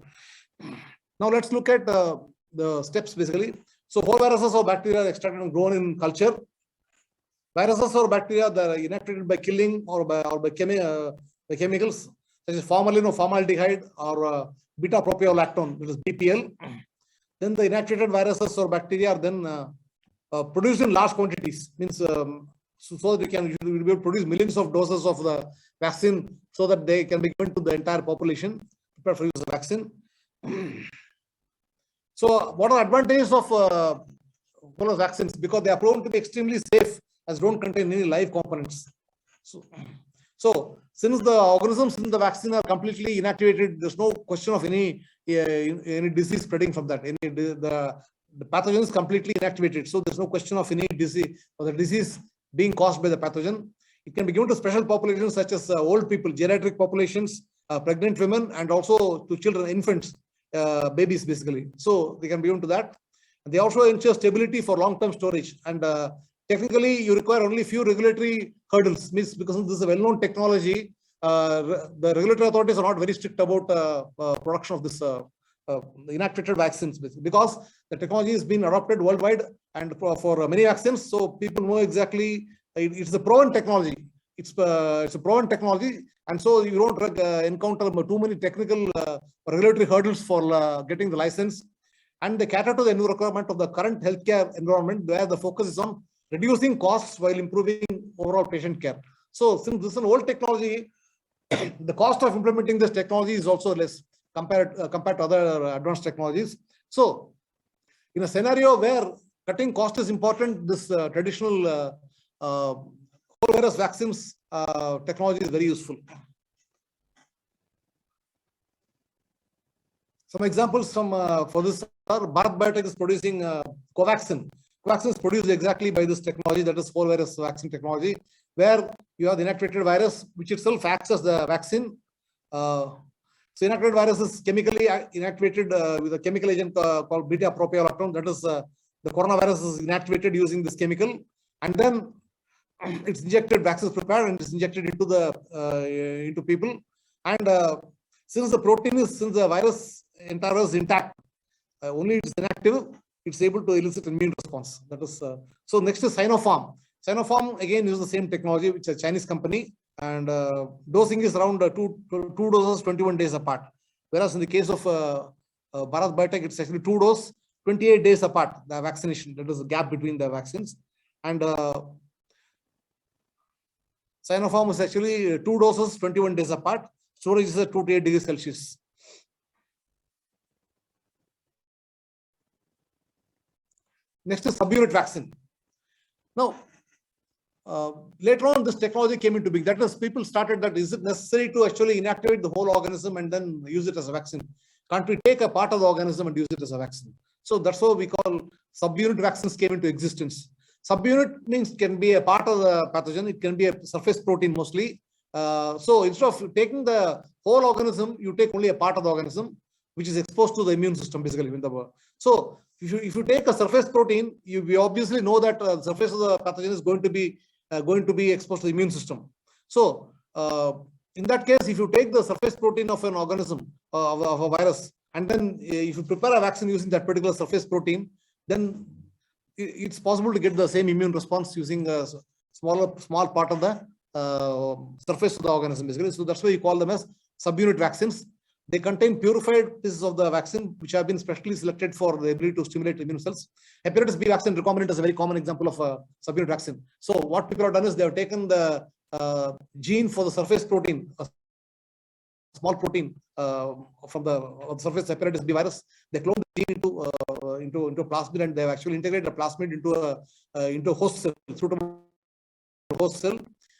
Now let's look at the steps basically. So whole viruses or bacteria are extracted and grown in culture. Viruses or bacteria that are inactivated by killing or by chemicals such as formalin or formaldehyde or beta-propiolactone, that is BPL. Then the inactivated viruses or bacteria are then produced in large quantities. Means so that you will be able to produce millions of doses of the vaccine so that they can be given to the entire population prepared for use of vaccine. So what are the advantages of vaccines? Because they are proven to be extremely safe as don't contain any live components. So since the organisms in the vaccine are completely inactivated, there's no question of any disease spreading from that. The pathogen is completely inactivated, so there's no question of any disease or the disease being caused by the pathogen. It can be given to special populations such as old people, geriatric populations, pregnant women, and also to children, infants, babies basically. So they can be given to that. And they also ensure stability for long-term storage. And technically, you require only few regulatory hurdles. Means because this is a well-known technology, the regulatory authorities are not very strict about production of this inactivated vaccines because the technology has been adopted worldwide and for many vaccines. So people know exactly it's a proven technology. It's a proven technology, and so you don't encounter too many technical regulatory hurdles for getting the license. And they cater to the new requirement of the current healthcare environment, where the focus is on reducing costs while improving overall patient care. So since this is an old technology, the cost of implementing this technology is also less compared to other advanced technologies. So in a scenario where cutting cost is important, this traditional whole virus vaccines technology is very useful. Some examples for this are Bharat Biotech is producing Covaxin. Covaxin is produced exactly by this technology, that is whole virus vaccine technology, where you have the inactivated virus, which itself acts as the vaccine. So inactivated virus is chemically inactivated with a chemical agent called beta-propiolactone. That is the coronavirus is inactivated using this chemical, and then it's injected. Vaccine is prepared and it's injected into people. And since the virus entire is intact, only it's inactive, it's able to elicit immune response. That is so. Next is Sinopharm. Sinopharm again uses the same technology, which is a Chinese company, and dosing is around two doses 21 days apart. Whereas in the case of Bharat Biotech, it's actually 2 doses 28 days apart. The vaccination, that is the gap between the vaccines, and Sinopharm is actually 2 doses 21 days apart. Storage is at 2 to 8 degrees Celsius. Next is subunit vaccine. Now, later on, this technology came into being. That is, people started that, is it necessary to actually inactivate the whole organism and then use it as a vaccine? Can't we take a part of the organism and use it as a vaccine? So that's what we call subunit vaccines came into existence. Subunit means can be a part of the pathogen. It can be a surface protein mostly. So instead of taking the whole organism, you take only a part of the organism, which is exposed to the immune system basically. So if you take a surface protein, we obviously know that the surface of the pathogen is going to be exposed to the immune system. So in that case, if you take the surface protein of an organism, of a virus, and then if you prepare a vaccine using that particular surface protein, then it's possible to get the same immune response using a small part of the surface of the organism, basically. So that's why you call them as subunit vaccines. They contain purified pieces of the vaccine, which have been specially selected for the ability to stimulate immune cells. Hepatitis B vaccine recombinant is a very common example of a subunit vaccine. So what people have done is they have taken the gene for the surface protein, a small protein from the surface hepatitis B virus. They cloned the gene into plasmid, and they have actually integrated the plasmid into a host cell, suitable host cell,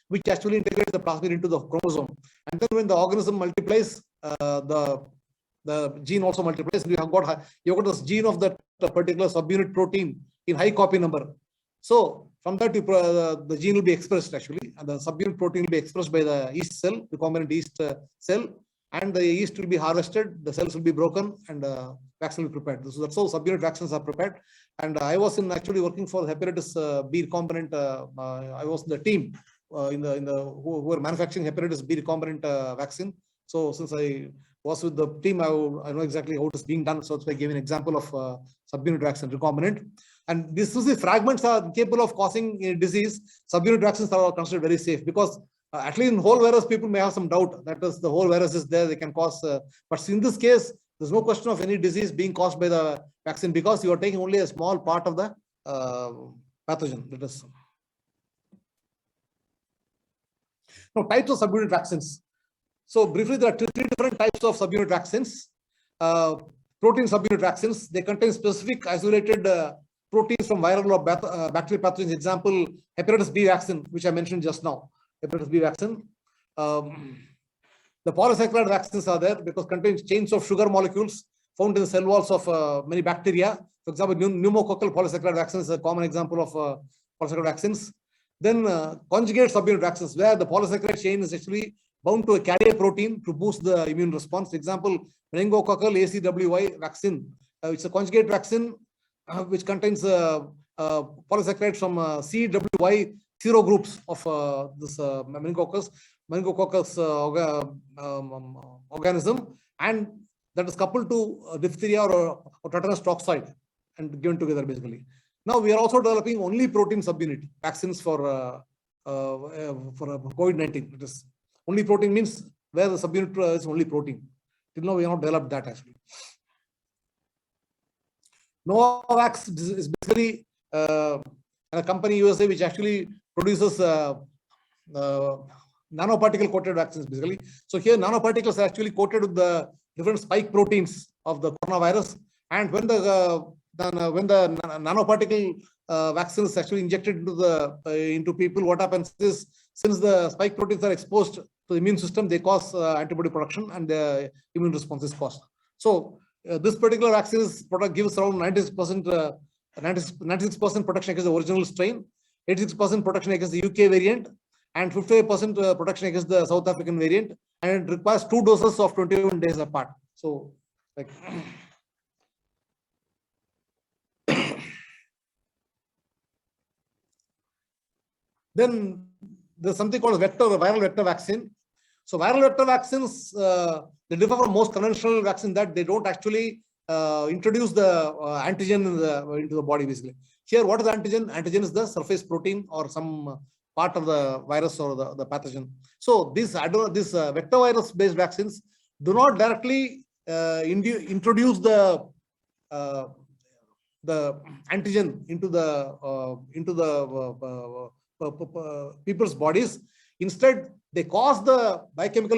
which actually integrates the plasmid into the chromosome. And then when the organism multiplies, the gene also multiplies. You have got this gene of that particular subunit protein in high copy number. So from that, the gene will be expressed actually, and the subunit protein will be expressed by the yeast cell, recombinant yeast cell, and the yeast will be harvested, the cells will be broken, and vaccine will be prepared. So that's how subunit vaccines are prepared. And I was actually working for hepatitis B recombinant. I was in the team who were manufacturing hepatitis B recombinant vaccine. So since I was with the team, I know exactly how it is being done. So that's why I gave an example of subunit vaccine recombinant. And these fragments are capable of causing a disease. Subunit vaccines are considered very safe because at least in whole virus, people may have some doubt that is the whole virus is there, they can cause. But in this case, there's no question of any disease being caused by the vaccine because you are taking only a small part of the pathogen. That is. Now, types of subunit vaccines. So briefly, there are three different types of subunit vaccines. Protein subunit vaccines, they contain specific isolated proteins from viral or bacterial pathogens. Example, hepatitis B vaccine, which I mentioned just now. Hepatitis B vaccine. The polysaccharide vaccines are there because contains chains of sugar molecules found in the cell walls of many bacteria. For example, pneumococcal polysaccharide vaccine is a common example of polysaccharide vaccines. Then conjugate subunit vaccines, where the polysaccharide chain is actually bound to a carrier protein to boost the immune response. For example, meningococcal ACWY vaccine, it's a conjugate vaccine which contains polysaccharides from CWY serogroups of this meningococcus organism, and that is coupled to diphtheria or tetanus toxoid and given together basically. Now we are also developing only protein subunit vaccines for COVID-19. It is only protein means where the subunit is only protein. Till now we have not developed that actually. Novavax is basically a company USA which actually produces nanoparticle coated vaccines basically. So here nanoparticles are actually coated with the different spike proteins of the coronavirus, and when the nanoparticle vaccine is actually injected into people, what happens is, since the spike proteins are exposed to the immune system, they cause antibody production and the immune response is caused. So this particular vaccine gives around 96% protection against the original strain, 86% protection against the UK variant, and 58% protection against the South African variant, and it requires 2 doses of 21 days apart. So, like. Then there's something called viral vector vaccine. So viral vector vaccines, they differ from most conventional vaccines that they don't actually introduce the antigen into the body basically. Here, what is the antigen? Antigen is the surface protein or some part of the virus or the pathogen. So these vector virus based vaccines do not directly introduce the antigen into the people's bodies. Instead, they cause the biochemical